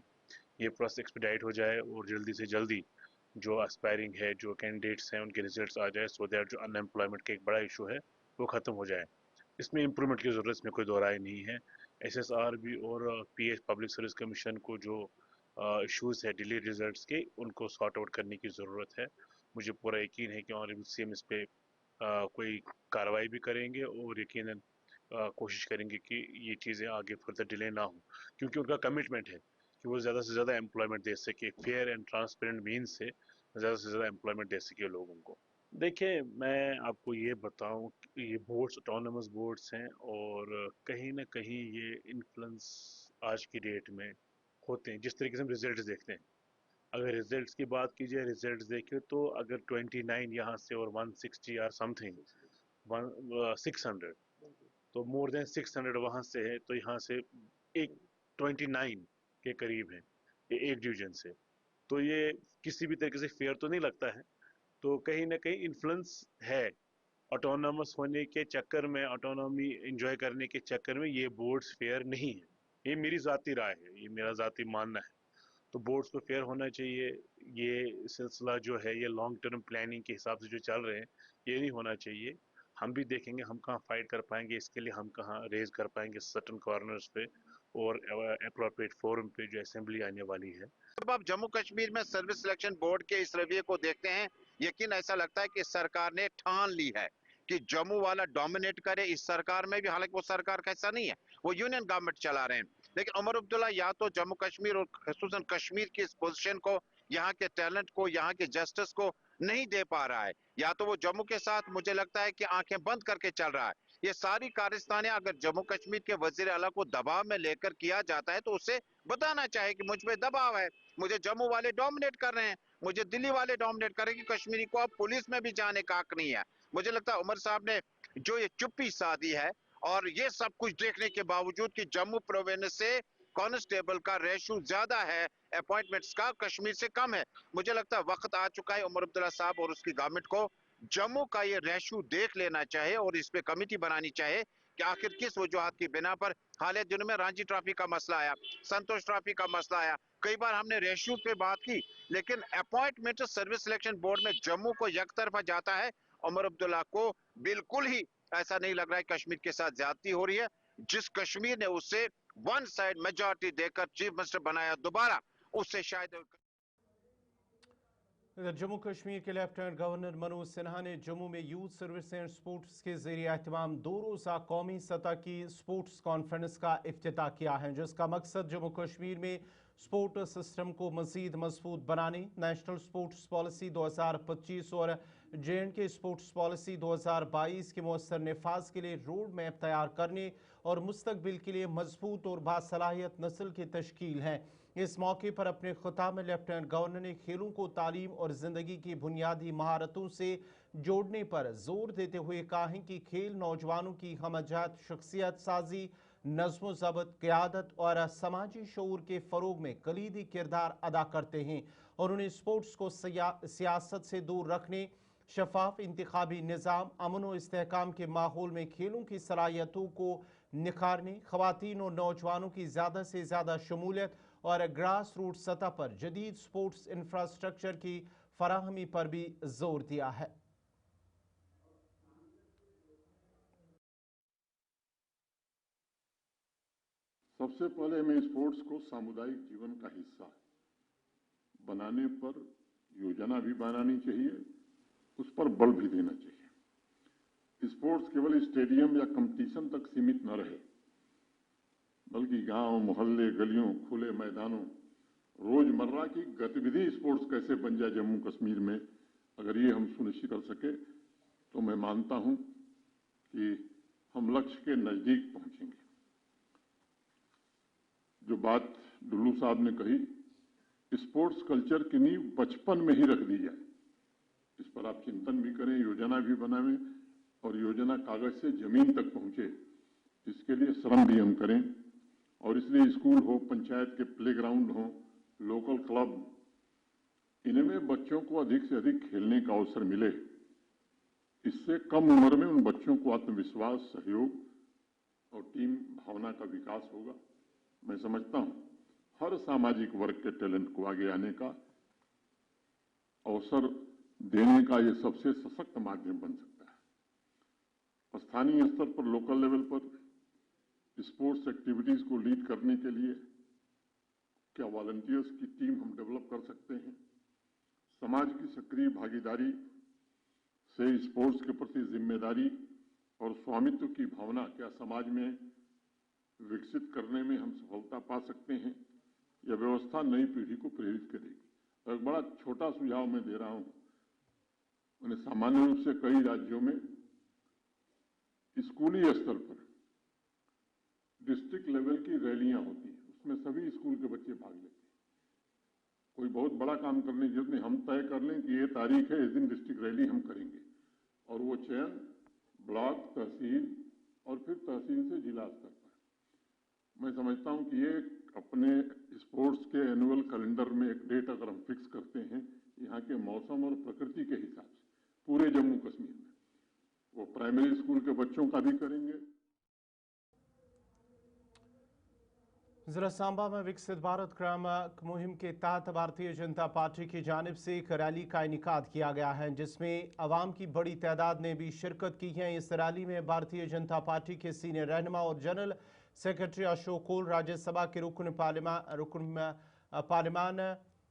S12: ये प्रोसेस एक्सपीडाइट हो जाए और जल्दी से जल्दी जो एस्पायरिंग है, जो कैंडिडेट्स हैं, उनके रिजल्ट्स आ जाए, सो दैट जो अनएम्प्लॉयमेंट का एक बड़ा इशू है वो ख़त्म हो जाए। इसमें इम्प्रूवमेंट की ज़रूरत, इसमें कोई दो राय नहीं है। SSRB और PS पब्लिक सर्विस कमीशन को जो इशूज़ है डिले रिजल्ट्स के, उनको सॉर्ट आउट करने की ज़रूरत है। मुझे पूरा यकीन है कि ऑनरेबल CM इस पर कोई कार्रवाई भी करेंगे और यकीनन कोशिश करेंगे कि ये चीज़ें आगे फर्दर डिले ना हो, क्योंकि उनका कमिटमेंट है कि वो ज़्यादा से ज़्यादा एम्प्लॉयमेंट दे सके, फेयर एंड ट्रांसपेरेंट मीन्स से ज़्यादा एम्प्लॉयमेंट दे सके लोगों को। देखिए, मैं आपको ये बताऊं कि ये बोर्ड्स ऑटोनमस बोर्ड्स हैं और कहीं ना कहीं ये इन्फ्लुएंस आज की डेट में होते हैं। जिस तरीके से हम रिजल्ट्स देखते हैं, अगर रिजल्ट्स की बात की जाए, रिजल्ट्स देखें तो अगर 29 यहाँ से और 160 या समथिंग 600, तो मोर देन 600 वहाँ से है, तो यहाँ से एक 29 के करीब है ये एक डिवीजन से, तो ये किसी भी तरीके से फेयर तो नहीं लगता है। तो कहीं ना कहीं इन्फ्लुएंस है। ऑटोनमस होने के चक्कर में, ऑटोनॉमी एंजॉय करने के चक्कर में ये बोर्ड्स फेयर नहीं है। ये मेरी ज़ाती राय है, ये मेरा ज़ाती मानना है। तो बोर्ड्स को फेयर होना चाहिए। ये सिलसिला जो है, ये लॉन्ग टर्म प्लानिंग के हिसाब से जो चल रहे हैं, ये नहीं होना चाहिए। हम भी देखेंगे हम कहाँ फाइट कर पाएंगे, इसके लिए हम कहाँ रेज कर पाएंगे सर्टन कॉर्नर्स पे और एप्रोप्रिएट फोरम पे जो असेंबली आने वाली है।
S13: जब आप जम्मू कश्मीर में सर्विस सिलेक्शन बोर्ड के इस रवैये को देखते हैं, यकीन ऐसा लगता है कि सरकार ने ठान ली है कि जम्मू वाला डोमिनेट करे इस सरकार में भी। हालांकि वो सरकार का हिस्सा नहीं है, वो यूनियन गवर्नमेंट चला रहे हैं, लेकिन उमर अब्दुल्ला या तो जम्मू कश्मीर और खुसूसन कश्मीर की इस पोजीशन को यहाँ के टैलेंट को, यहाँ के जस्टिस को नहीं दे पा रहा है। या तो वो जम्मू के साथ मुझे लगता है कि आंखें बंद करके चल रहा है। ये सारी कारस्तानें अगर जम्मू कश्मीर के वजीर आला को दबाव में लेकर किया जाता है तो उसे बताना चाहिए कि मुझ पे दबाव है, मुझे जम्मू वाले डोमिनेट कर रहे हैं, मुझे दिल्ली वाले डोमिनेट कर रहे हैं, कि कश्मीरी को अब पुलिस में भी जाने का हक नहीं है। मुझे लगता है उमर साहब ने जो ये चुप्पी साधी है, और ये सब कुछ देखने के बावजूद कि जम्मू प्रोविंस से कांस्टेबल का रेशो ज्यादा है, अपॉइंटमेंट्स का कश्मीर से कम है, मुझे लगता है वक्त आ चुका है उमर अब्दुल्ला साहब और उसकी गवर्नमेंट को जम्मू का ये रेशो देख लेना चाहिए और इस पे कमेटी बनानी चाहिए कि आखिर किस वजूहत की बिना पर। हाल ही दिनों में रांची ट्रॉफी का मसला आया, संतोष ट्रॉफी का मसला आया, कई बार हमने रेशो पे बात की, लेकिन अपॉइंटमेंट सर्विस सिलेक्शन बोर्ड में जम्मू को एक तरफा जाता है। उमर अब्दुल्ला को बिल्कुल ही ऐसा नहीं लग रहा है कश्मीर के साथ ज्यादती हो रही है। जिस कश्मीर ने उससे वन साइड मेजॉरिटी देकर चीफ मिनिस्टर बनाया दोबारा, उससे शायद।
S1: जम्मू कश्मीर के लेफ्टिनेंट गवर्नर मनोज सिन्हा ने जम्मू में यूथ सर्विस एंड स्पोर्ट्स के जरिए एहतमाम 2 रोज़ा कौमी सतह की स्पोर्ट्स कॉन्फ्रेंस का इफ्तिताह किया है, जिसका मकसद जम्मू कश्मीर में स्पोर्ट सिस्टम को मजीद मजबूत बनाने, नेशनल स्पोर्ट्स पॉलिसी 2025 और JNK स्पोर्ट्स पॉलिसी 2022 के मौसर नफाज के लिए रोड मैप तैयार करने और मुस्तकबिल के लिए मजबूत और बासलाहियत नस्ल की तश्कील है। इस मौके पर अपने खिताब में लेफ्टिनेंट गवर्नर ने खेलों को तालीम और ज़िंदगी की बुनियादी महारतों से जोड़ने पर जोर देते हुए कहा है कि खेल नौजवानों की हमजात शख्सियत साजी, नज़्म ज़ब्त, क़यादत और समाजी शऊर के फ़रोग में कलीदी किरदार अदा करते हैं और उन्हें स्पोर्ट्स को सियासत से दूर रखने, शफाफ इंतखाबी निज़ाम, अमन व इस्तेहकाम के माहौल में खेलों की सलाहियतों को निखारने, ख़वातीन और नौजवानों की ज़्यादा से ज़्यादा शमूलियत और ग्रास रूट सतह पर जदीद स्पोर्ट्स इंफ्रास्ट्रक्चर की फराहमी पर भी जोर दिया है।
S14: सबसे पहले हमें स्पोर्ट्स को सामुदायिक जीवन का हिस्सा बनाने पर योजना भी बनानी चाहिए, उस पर बल भी देना चाहिए। स्पोर्ट्स केवल स्टेडियम या कंपटीशन तक सीमित न रहे, बल्कि गांव, मोहल्ले, गलियों, खुले मैदानों, रोजमर्रा की गतिविधि स्पोर्ट्स कैसे बन जाए जम्मू कश्मीर में, अगर ये हम सुनिश्चित कर सके तो मैं मानता हूं कि हम लक्ष्य के नजदीक पहुंचेंगे। जो बात डुल्लू साहब ने कही, स्पोर्ट्स कल्चर की नींव बचपन में ही रख दी जाए, इस पर आप चिंतन भी करें, योजना भी बनाएं और योजना कागज से जमीन तक पहुंचे, इसके लिए श्रम भी हम करें। और इसलिए स्कूल हो, पंचायत के प्लेग्राउंड हो, लोकल क्लब, इनमें बच्चों को अधिक से अधिक खेलने का अवसर मिले। इससे कम उम्र में उन बच्चों को आत्मविश्वास, सहयोग और टीम भावना का विकास होगा। मैं समझता हूं हर सामाजिक वर्ग के टैलेंट को आगे आने का अवसर देने का ये सबसे सशक्त माध्यम बन सकता है। स्थानीय स्तर पर, लोकल लेवल पर स्पोर्ट्स एक्टिविटीज को लीड करने के लिए क्या वॉलंटियर्स की टीम हम डेवलप कर सकते हैं? समाज की सक्रिय भागीदारी से स्पोर्ट्स के प्रति जिम्मेदारी और स्वामित्व की भावना क्या समाज में विकसित करने में हम सफलता पा सकते हैं? यह व्यवस्था नई पीढ़ी को प्रेरित करेगी। एक बड़ा छोटा सुझाव मैं दे रहा हूं। मैंने सामान्य रूप से कई राज्यों में स्कूली स्तर पर डिस्ट्रिक्ट लेवल की रैलियां होती हैं, उसमें सभी स्कूल के बच्चे भाग लेते हैं। कोई बहुत बड़ा काम करने की जरूरत नहीं, हम तय कर लें कि ये तारीख है, इस दिन डिस्ट्रिक्ट रैली हम करेंगे, और वो चयन ब्लॉक, तहसील और फिर तहसील से जिला स्तर पर। मैं समझता हूं कि ये अपने स्पोर्ट्स के एनुअल कैलेंडर में एक डेट अगर हम फिक्स करते हैं यहाँ के मौसम और प्रकृति के हिसाब से पूरे जम्मू कश्मीर में, वो प्राइमरी स्कूल के बच्चों का भी करेंगे।
S1: जिला सांबा में विकसित भारत क्रमांक मुहिम के तहत भारतीय जनता पार्टी की जानिब से एक रैली का इनेकाद किया गया है, जिसमें अवाम की बड़ी तादाद ने भी शिरकत की है। इस रैली में भारतीय जनता पार्टी के सीनियर रहनुमा और जनरल सेक्रेटरी अशोक कोल, राज्यसभा के रुकन पार्लिमान,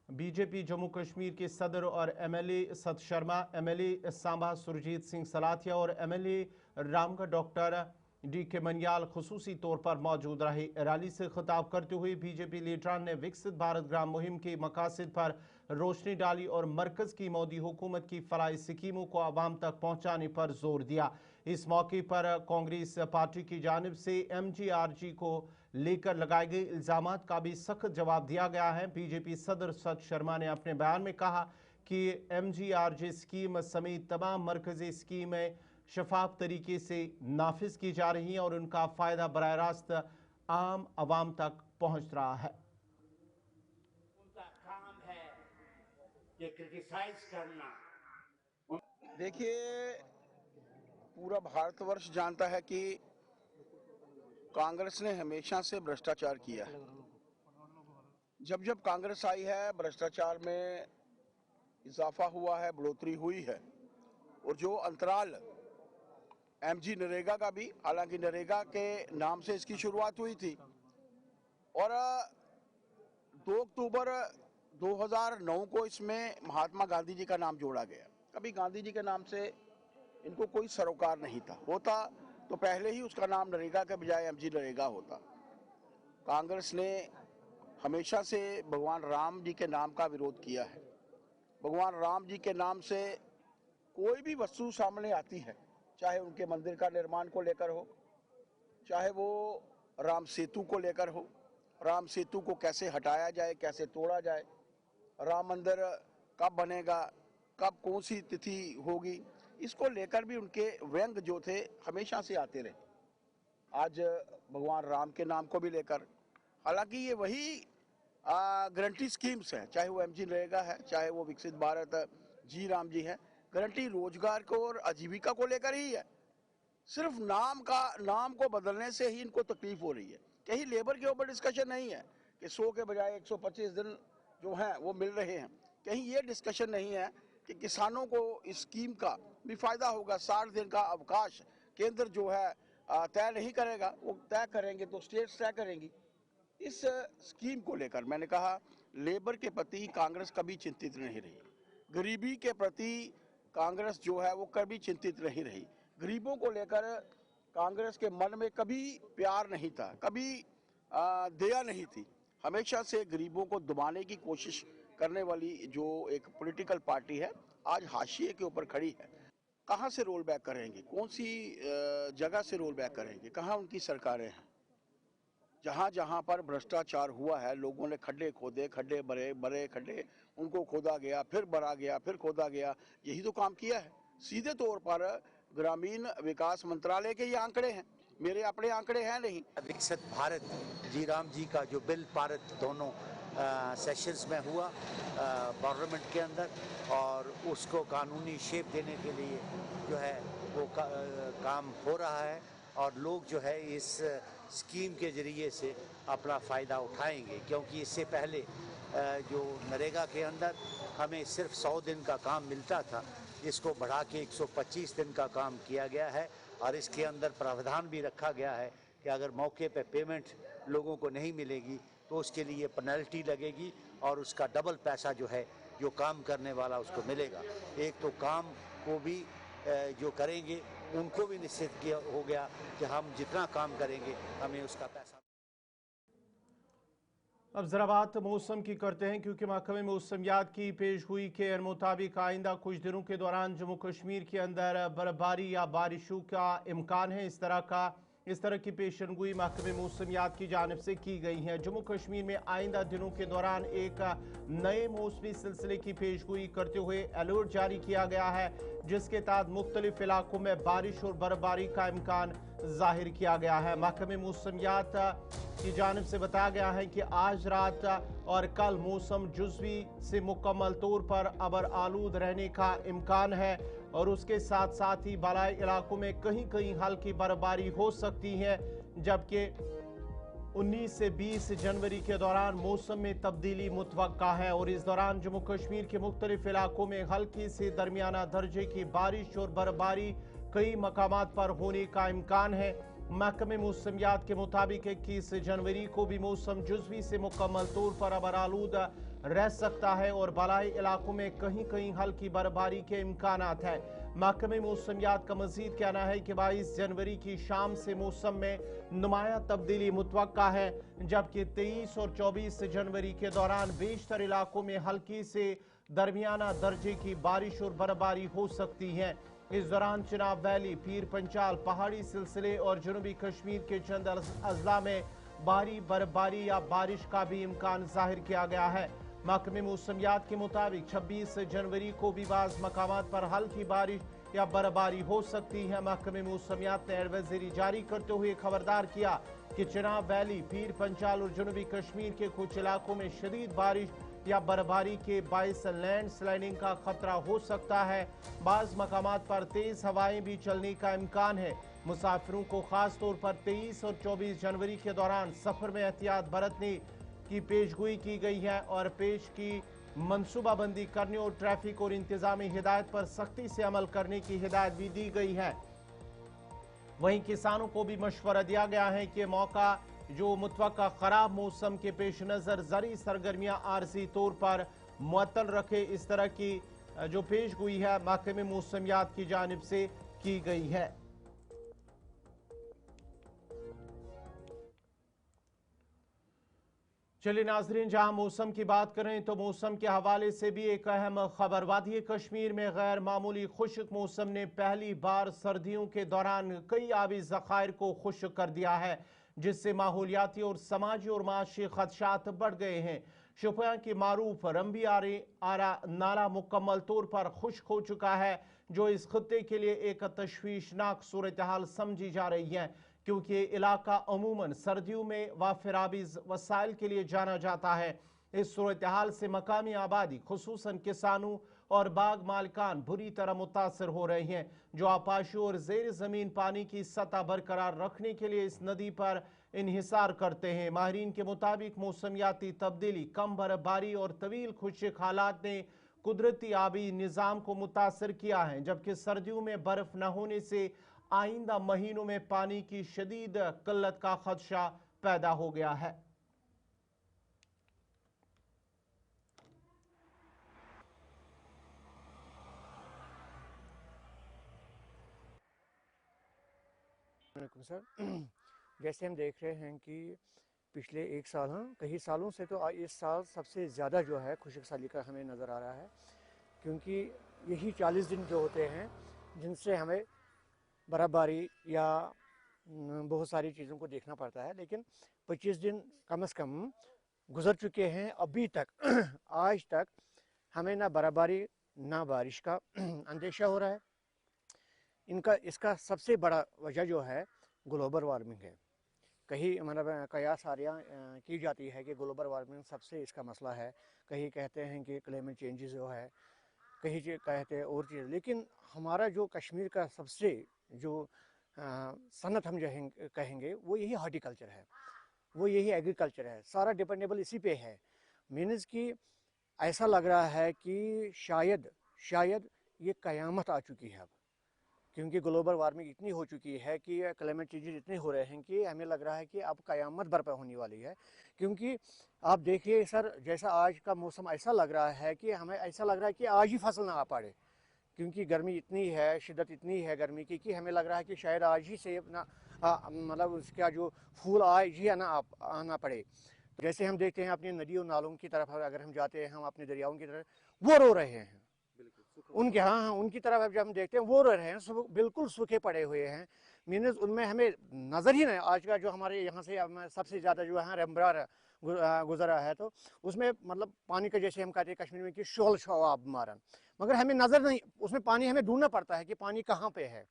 S1: बीजेपी जम्मू कश्मीर के सदर और MLA सत शर्मा, MLA सांबा सुरजीत सिंह सलाथिया और MLA Ramgarh doctor DK Maniyal खुसूसी तौर पर मौजूद रहे। रैली से खिताब करते हुए बीजेपी लीडरान ने विकसित भारत ग्राम मुहिम के मकासद पर रोशनी डाली और मरकज की मोदी हुकूमत की फलाई स्कीमों को आवाम तक पहुंचाने पर जोर दिया। इस मौके पर कांग्रेस पार्टी की जानिब से MGRG को लेकर लगाए गए इल्जामात का भी सख्त जवाब दिया गया है। बीजेपी सदर सत शर्मा ने अपने बयान में कहा कि MGRG स्कीम समेत तमाम मरकजी स्कीमें शफाफ तरीके से नाफिज की जा रही हैं और उनका फ़ायदा बराह रास्त आम आवाम तक पहुंच रहा है।
S15: उनका काम है कि क्रिटिसाइज करना।
S16: देखिए, पूरा भारतवर्ष जानता है कि कांग्रेस ने हमेशा से भ्रष्टाचार किया है। जब जब कांग्रेस आई है भ्रष्टाचार में इजाफा हुआ है, बढ़ोतरी हुई है। और जो अंतराल MG नरेगा का भी, हालांकि नरेगा के नाम से इसकी शुरुआत हुई थी और 2 अक्टूबर 2009 को इसमें महात्मा गांधी जी का नाम जोड़ा गया। कभी गांधी जी के नाम से इनको कोई सरोकार नहीं था, होता तो पहले ही उसका नाम नरेगा के बजाय MG नरेगा होता। कांग्रेस ने हमेशा से भगवान राम जी के नाम का विरोध किया है। भगवान राम जी के नाम से कोई भी वस्तु सामने आती है, चाहे उनके मंदिर का निर्माण को लेकर हो, चाहे वो राम सेतु को लेकर हो, राम सेतु को कैसे हटाया जाए, कैसे तोड़ा जाए, राम मंदिर कब बनेगा, कब कौन सी तिथि होगी, इसको लेकर भी उनके व्यंग जो थे हमेशा से आते रहे। आज भगवान राम के नाम को भी लेकर, हालांकि ये वही गारंटी स्कीम्स है, चाहे वो MG नरेगा है, चाहे वो विकसित भारत जी राम जी है, गारंटी रोजगार को और आजीविका को लेकर ही है। सिर्फ नाम को बदलने से ही इनको तकलीफ हो रही है। कहीं लेबर के ऊपर डिस्कशन नहीं है कि 100 के बजाय 125 दिन जो हैं वो मिल रहे हैं। कहीं ये डिस्कशन नहीं है कि किसानों को इस स्कीम का भी फायदा होगा। 60 दिन का अवकाश केंद्र जो है तय नहीं करेगा, वो तय करेंगे तो स्टेट्स तय करेंगी। इस स्कीम को लेकर मैंने कहा, लेबर के प्रति कांग्रेस कभी चिंतित नहीं रही, गरीबी के प्रति कांग्रेस जो है वो कभी चिंतित नहीं रही। गरीबों को लेकर कांग्रेस के मन में कभी प्यार नहीं था, कभी दया नहीं थी। हमेशा से गरीबों को दबाने की कोशिश करने वाली जो एक पॉलिटिकल पार्टी है, आज हाशिए के ऊपर खड़ी है। कहाँ से रोल बैक करेंगे, कौन सी जगह से रोल बैक करेंगे, कहाँ उनकी सरकारें हैं? जहाँ जहाँ पर भ्रष्टाचार हुआ है, लोगों ने खड्डे खोदे, खड्डे बड़े खड्डे, उनको खोदा गया, फिर भरा गया, फिर खोदा गया, यही तो काम किया है। सीधे तौर पर ग्रामीण विकास मंत्रालय के ये आंकड़े हैं, मेरे अपने आंकड़े हैं नहीं।
S15: विकसित भारत जी राम जी का जो बिल पारित दोनों सेशंस में हुआ पार्लियामेंट के अंदर, और उसको कानूनी शेप देने के लिए जो है वो काम हो रहा है और लोग जो है इस स्कीम के ज़रिए से अपना फ़ायदा उठाएंगे। क्योंकि इससे पहले जो नरेगा के अंदर हमें सिर्फ 100 दिन का काम मिलता था, इसको बढ़ा के 125 दिन का काम किया गया है और इसके अंदर प्रावधान भी रखा गया है कि अगर मौके पे पेमेंट लोगों को नहीं मिलेगी तो उसके लिए पेनल्टी लगेगी और उसका डबल पैसा जो है जो काम करने वाला उसको मिलेगा। एक तो काम को भी जो करेंगे उनको भी निश्चित किया हो गया कि हम जितना काम करेंगे हमें उसका पैसा।
S1: अब जरा बात मौसम की करते हैं, क्योंकि महकमे मौसमियात की पेशगोई के मुताबिक आइंदा कुछ दिनों के दौरान जम्मू कश्मीर के अंदर बर्फबारी या बारिशों का इम्कान है। इस तरह की पेशनगोई महकमे मौसमियात की जानिब से की गई है। जम्मू कश्मीर में आइंदा दिनों के दौरान एक नए मौसमी सिलसिले की पेशगोई करते हुए अलर्ट जारी किया गया है, जिसके तहत मुख्तलिफ इलाकों में बारिश और बर्फबारी का इम्कान जाहिर किया गया है। महकमे मौसमियात की जानिब से बताया गया है कि आज रात और कल मौसम जुज़वी से मुकम्मल तौर पर अबर आलूद रहने का इम्कान है और उसके साथ साथ ही बालाई इलाकों में कहीं कहीं हल्की बर्फबारी हो सकती है, जबकि 19 से 20 जनवरी के दौरान मौसम में तब्दीली मुतवक्का है और इस दौरान जम्मू कश्मीर के मुख्तलिफ इलाकों में हल्की से दरमियाना दर्जे की बारिश और बर्फबारी कई मकामात पर होने का इम्कान है। महकमे मौसमियात के मुताबिक 21 जनवरी को भी मौसम जुज़वी से मुकम्मल तौर पर अबर आलूद रह सकता है और बालाई इलाकों में कहीं कहीं हल्की बर्फबारी के इम्कानात है। महकमे मौसमियात का मजीद कहना है कि 22 जनवरी की शाम से मौसम में नुमाया तब्दीली मुतवक्का है, जबकि 23 और 24 जनवरी के दौरान बेशतर इलाकों में हल्की से दरमियाना दर्जे की बारिश और बर्फबारी हो सकती है। इस दौरान चिनाब वैली, पीर पंचाल, पहाड़ी सिलसिले और जनूबी कश्मीर के चंद अजला में भारी बर्फबारी या बारिश का भी इम्कान जाहिर किया गया है। महकमे मौसमियात के मुताबिक 26 जनवरी को भी बाज़ मकामात पर हल्की बारिश या बर्फबारी हो सकती है। महकमे मौसमियात ने एडवाइजरी जारी करते हुए खबरदार किया कि चिनाब वैली, पीर पंचाल और जनूबी कश्मीर के कुछ इलाकों में शदीद बारिश या बर्फबारी के बाइस लैंड स्लाइडिंग का खतरा हो सकता है। बाज़ मकामात पर तेज हवाएं भी चलने का इम्कान है। मुसाफिरों को खास तौर पर 23 और 24 जनवरी के दौरान सफर में एहतियात बरतने की पेशगोई की गई है और पेश की मनसूबाबंदी करने और ट्रैफिक और इंतजामी हिदायत पर सख्ती से अमल करने की हिदायत भी दी गई है। वहीं किसानों को भी मशवरा दिया गया है कि मौका जो मुतवक्का खराब मौसम के पेश नजर ज़री सरगर्मियां आरजी तौर पर मुअत्तल रखे। इस तरह की जो पेशगोई है महकमे मौसमियात की जानिब से की गई है। चलिए नाजरीन, जहां मौसम की बात करें तो मौसम के हवाले से भी एक अहम खबर। वादी कश्मीर में गैर मामूली खुश्क मौसम ने पहली बार सर्दियों के दौरान कई आबी ज़खायर को खुश्क कर दिया है, जिससे माहौलियाती और समाजी और माशी खदशात बढ़ गए हैं। शोपियां की मारूफ रंबी आरा नाला मुकम्मल तौर पर खुश्क हो चुका है, जो इस खत्ते के लिए एक तशवीशनाक सूरत हाल समझी जा रही है, क्योंकि इलाका अमूमन सर्दियों में वाफिराबी वसाइल के लिए जाना जाता है। इस सूरत हाल से मकामी आबादी खुसूसन किसानों और बाग मालिकान बुरी तरह मुतासर हो रहे हैं, जो आपाशी और जेर ज़मीन पानी की सतह बरकरार रखने के लिए इस नदी पर इन्हिसार करते हैं। माहिरीन के मुताबिक मौसमियाती तब्दीली, कम बर्फबारी और तवील खुश्क हालात ने कुदरती आबी निज़ाम को मुतासर किया है, जबकि सर्दियों में बर्फ न होने से आइंदा महीनों में पानी की शदीद किल्लत का खदशा पैदा हो गया है।
S17: सर, जैसे हम देख रहे हैं कि पिछले एक साल, कई सालों से तो इस साल सबसे ज़्यादा जो है खुशक साली का हमें नज़र आ रहा है, क्योंकि यही 40 दिन जो होते हैं जिनसे हमें बर्फबारी या बहुत सारी चीज़ों को देखना पड़ता है, लेकिन 25 दिन कम से कम गुजर चुके हैं। अभी तक आज तक हमें ना बर्फबारी ना बारिश का अंदेशा हो रहा है। इसका सबसे बड़ा वजह जो है ग्लोबल वार्मिंग है। कहीं मतलब कयास आरियाँ की जाती है कि ग्लोबल वार्मिंग सबसे इसका मसला है, कहीं कहते हैं कि क्लाइमेट चेंजेस जो है, कहीं कहते हैं और चीज़। लेकिन हमारा जो कश्मीर का सबसे जो सनत हम कहेंगे वो यही हॉर्टिकल्चर है, वो यही एग्रीकल्चर है, सारा डिपेंडेबल इसी पे है। मीन्स कि ऐसा लग रहा है कि शायद ये क़यामत आ चुकी है अब, क्योंकि ग्लोबल वार्मिंग इतनी हो चुकी है कि क्लाइमेट चेंजेस इतने हो रहे हैं कि हमें लग रहा है कि अब क़यामत बर्पा होने वाली है। क्योंकि आप देखिए सर, जैसा आज का मौसम ऐसा लग रहा है कि हमें ऐसा लग रहा है कि आज ही फसल ना आ पाड़े, क्योंकि गर्मी इतनी है, शिद्दत इतनी है गर्मी की कि हमें लग रहा है कि शायद आज ही से ना मतलब उसका जो फूल आज ही आना पड़े। जैसे हम देखते हैं अपनी नदियों नालों की तरफ, अगर हम जाते हैं हम अपने दरियाओं की तरफ, वो रो रहे हैं उनके, हाँ उनकी तरफ जब हम देखते हैं वो रो रहे हैं, बिल्कुल सूखे पड़े हुए हैं। मीनस उनमें हमें नज़र ही नहीं। आज का जो हमारे यहाँ से सबसे ज़्यादा जो है रमब्रार गुजरा है, तो उसमें मतलब पानी का, जैसे हम कहते हैं कश्मीर में कि शोल शवाब मारन, मगर हमें नज़र नहीं, उसमें पानी हमें ढूंढना पड़ता है कि पानी कहाँ पे है।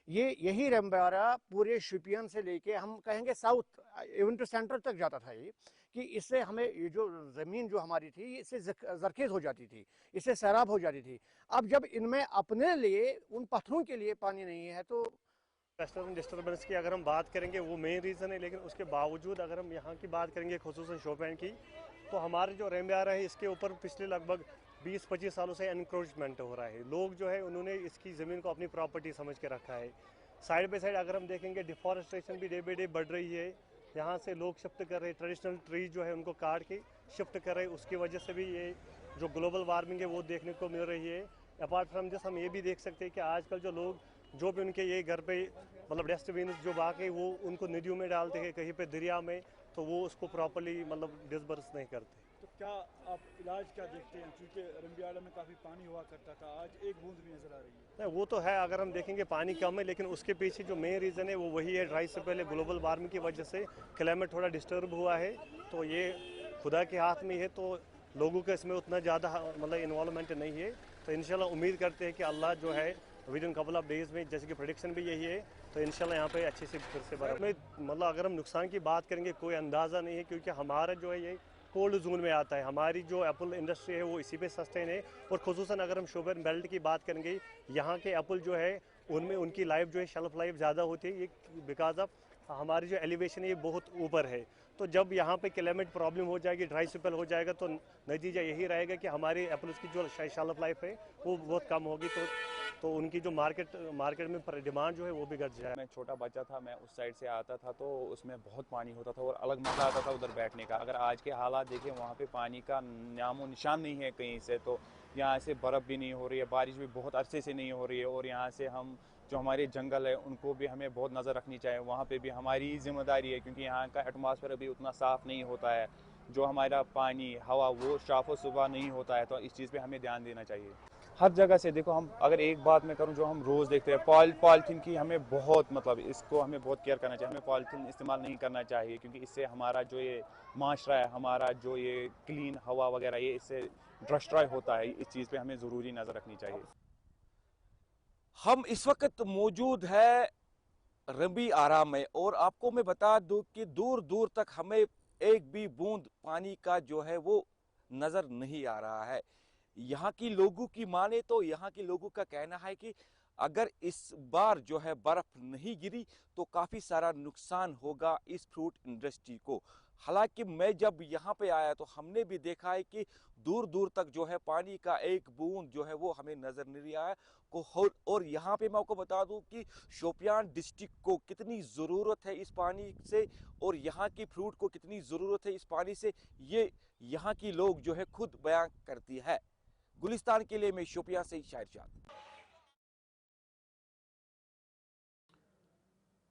S17: यही रमब्रारा पूरे शोपियान से लेके हम कहेंगे साउथ इवन टू सेंटर तक जाता था ये, कि इससे हमें ये जो ज़मीन जो हमारी थी इससे ज़रखेज़ हो जाती थी, इससे सैराब हो जाती थी। अब जब इनमें अपने लिए उन पत्थरों के लिए पानी नहीं है तो
S18: वेस्टर्न डिस्टर्बेंस की अगर हम बात करेंगे वो मेन रीज़न है। लेकिन उसके बावजूद अगर हम यहाँ की बात करेंगे खुसूसन शोपियान की, तो हमारे जो रमब्रारा है इसके ऊपर पिछले लगभग 20-25 सालों से एनक्रोचमेंट हो रहा है। लोग जो है उन्होंने इसकी ज़मीन को अपनी प्रॉपर्टी समझ के रखा है। साइड बाई साइड अगर हम देखेंगे डिफॉरेस्टेशन भी डे बाई डे बढ़ रही है। यहाँ से लोग शिफ्ट कर रहे हैं, ट्रेडिशनल ट्री जो है उनको काट के शिफ्ट कर रहे हैं, उसकी वजह से भी ये जो ग्लोबल वार्मिंग है वो देखने को मिल रही है। अपार्ट फ्रॉम दिस हम ये भी देख सकते हैं कि आजकल जो लोग जो भी उनके ये घर पे मतलब डस्टबिन जो बाकी वो उनको नदियों में डालते हैं, कहीं पे दरिया में, तो वो उसको प्रॉपर्ली मतलब डिस्बर्स नहीं करते।
S19: तो क्या आप इलाज क्या देखते हैं, क्योंकि रंबियाड़ा में काफ़ी पानी हुआ करता था, आज एक बूंद भी नजर आ रही है?
S18: नहीं, वो तो है, अगर हम देखेंगे पानी कम है, लेकिन उसके पीछे जो मेन रीज़न है वो वही है, ड्राई से पहले ग्लोबल वार्मिंग की वजह से क्लाइमेट थोड़ा डिस्टर्ब हुआ है, तो ये खुदा के हाथ में है, तो लोगों का इसमें उतना ज़्यादा मतलब इन्वॉल्वमेंट नहीं है। तो इंशाल्लाह उम्मीद करते हैं कि अल्लाह जो है with in couple of days में, जैसे कि प्रेडिक्शन भी यही है, तो इंशाल्लाह यहाँ पे अच्छे से फिर से बरफ में मतलब अगर हम नुकसान की बात करेंगे कोई अंदाज़ा नहीं है, क्योंकि हमारा जो है ये कोल्ड जोन में आता है, हमारी जो एप्पल इंडस्ट्री है वो इसी पे सस्टेन है। और खुसूसन अगर हम शुगर बेल्ट की बात करेंगे, यहाँ के एप्पल जो है उनमें उनकी लाइफ जो है शेल्फ लाइफ ज़्यादा होती है, ये बिकॉज ऑफ हमारी जो एलिवेशन है ये बहुत ऊपर है। तो जब यहाँ पे क्लाइमेट प्रॉब्लम हो जाएगी, ड्राई स्पेल हो जाएगा, तो नतीजा यही रहेगा कि हमारी एप्पल्स की जो शेल्फ लाइफ है वो बहुत कम होगी, तो उनकी जो मार्केट में डिमांड जो है वो भी घट जाए।
S20: मैं छोटा बच्चा था, मैं उस साइड से आता था तो उसमें बहुत पानी होता था और अलग मज़ा आता था उधर बैठने का। अगर आज के हालात देखें, वहाँ पे पानी का नामो निशान नहीं है कहीं से, तो यहाँ से बर्फ़ भी नहीं हो रही है, बारिश भी बहुत अरसे से नहीं हो रही है, और यहाँ से हम जो हमारे जंगल है उनको भी हमें बहुत नज़र रखनी चाहिए, वहाँ पे भी हमारी जिम्मेदारी है, क्योंकि यहाँ का एटमॉस्फेयर अभी उतना साफ़ नहीं होता है, जो हमारा पानी हवा वो साफ़ सुबह नहीं होता है, तो इस चीज़ पे हमें ध्यान देना चाहिए। हर जगह से देखो, हम अगर एक बात मैं करूं जो हम रोज़ देखते हैं, पॉलीथीन की हमें बहुत मतलब इसको हमें बहुत केयर करना चाहिए, हमें पॉलीथीन इस्तेमाल नहीं करना चाहिए, क्योंकि इससे हमारा जो ये माशरा है, हमारा जो ये क्लीन हवा वगैरह ये इससे डिस्ट्रॉय होता है, इस चीज़ पे हमें ज़रूरी नज़र रखनी चाहिए।
S9: हम इस वक्त मौजूद है रंबी आरा में, और आपको मैं बता दूं कि दूर दूर तक हमें एक भी बूंद पानी का जो है वो नज़र नहीं आ रहा है। यहाँ की लोगों की माने तो यहाँ के लोगों का कहना है कि अगर इस बार जो है बर्फ नहीं गिरी तो काफ़ी सारा नुकसान होगा इस फ्रूट इंडस्ट्री को। हालांकि मैं जब यहाँ पे आया तो हमने भी देखा है कि दूर दूर तक जो है पानी का एक बूंद जो है वो हमें नज़र नहीं आया को। और यहाँ पे मैं आपको बता दूं कि शोपियान डिस्ट्रिक्ट को कितनी ज़रूरत है इस पानी से, और यहाँ की फ्रूट को कितनी ज़रूरत है इस पानी से, ये यहाँ की लोग जो है खुद बयान करती है। गुलिस्तान के लिए मैं शोपियां से शाहिद।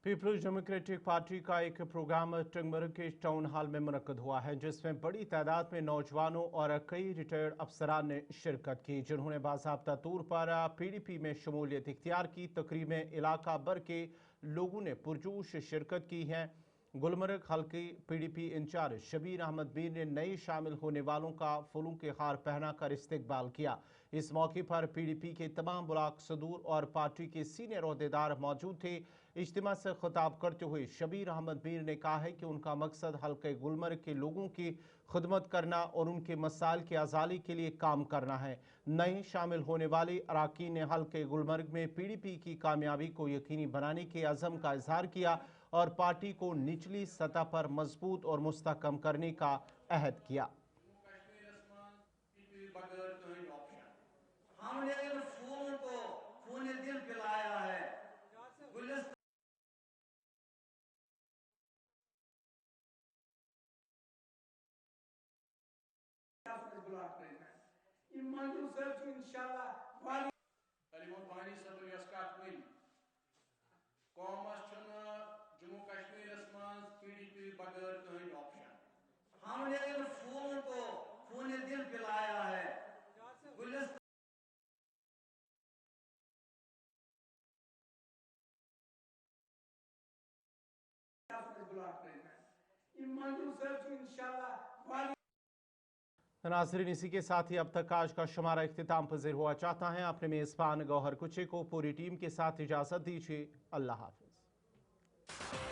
S1: पीपल्स डेमोक्रेटिक पार्टी का एक प्रोग्राम टंगमरग के टाउन हॉल में मुनक्कद हुआ है, जिसमें बड़ी तादाद में नौजवानों और कई रिटायर्ड अफसरान ने शिरकत की, जिन्होंने बाज़ाब्ता तौर पर PDP में शमूलियत इख्तियार की। तकरीब में इलाका भर के लोगों ने पुरजोश शिरकत की है। गुलमर्ग हल्के PDP इंचार्ज शबीर अहमद मीर ने नए शामिल होने वालों का फूलों के हार पहनाकर इस्तकबाल किया। इस मौके पर PDP के तमाम ब्लॉक सदूर और पार्टी के सीनियर ओहदेदार मौजूद थे। इज्तिमा से खिताब करते हुए शबीर अहमद मीर ने कहा है कि उनका मकसद हल्के गुलमर्ग के लोगों की खिदमत करना और उनके मसाइल की आज़ाली के लिए काम करना है। नए शामिल होने वाले अराकीन ने हल्के गुलमर्ग में PDP की कामयाबी को यकीनी बनाने के अज़म का इजहार किया और पार्टी को निचली सतह पर मजबूत और मुस्तहकम करने का अहद किया।
S21: हमने इन फूलों को खून दिल पिलाया है। हमने इन फूलों को खून दिल पिलाया है।
S1: नाज़रीन, इसी के साथ ही अब तक आज का शुमारा इख्तिताम पज़ीर हुआ चाहता है। अपने मेज़बान गौहर कुचे को पूरी टीम के साथ इजाज़त दीजिए। अल्लाह हाफ़िज़।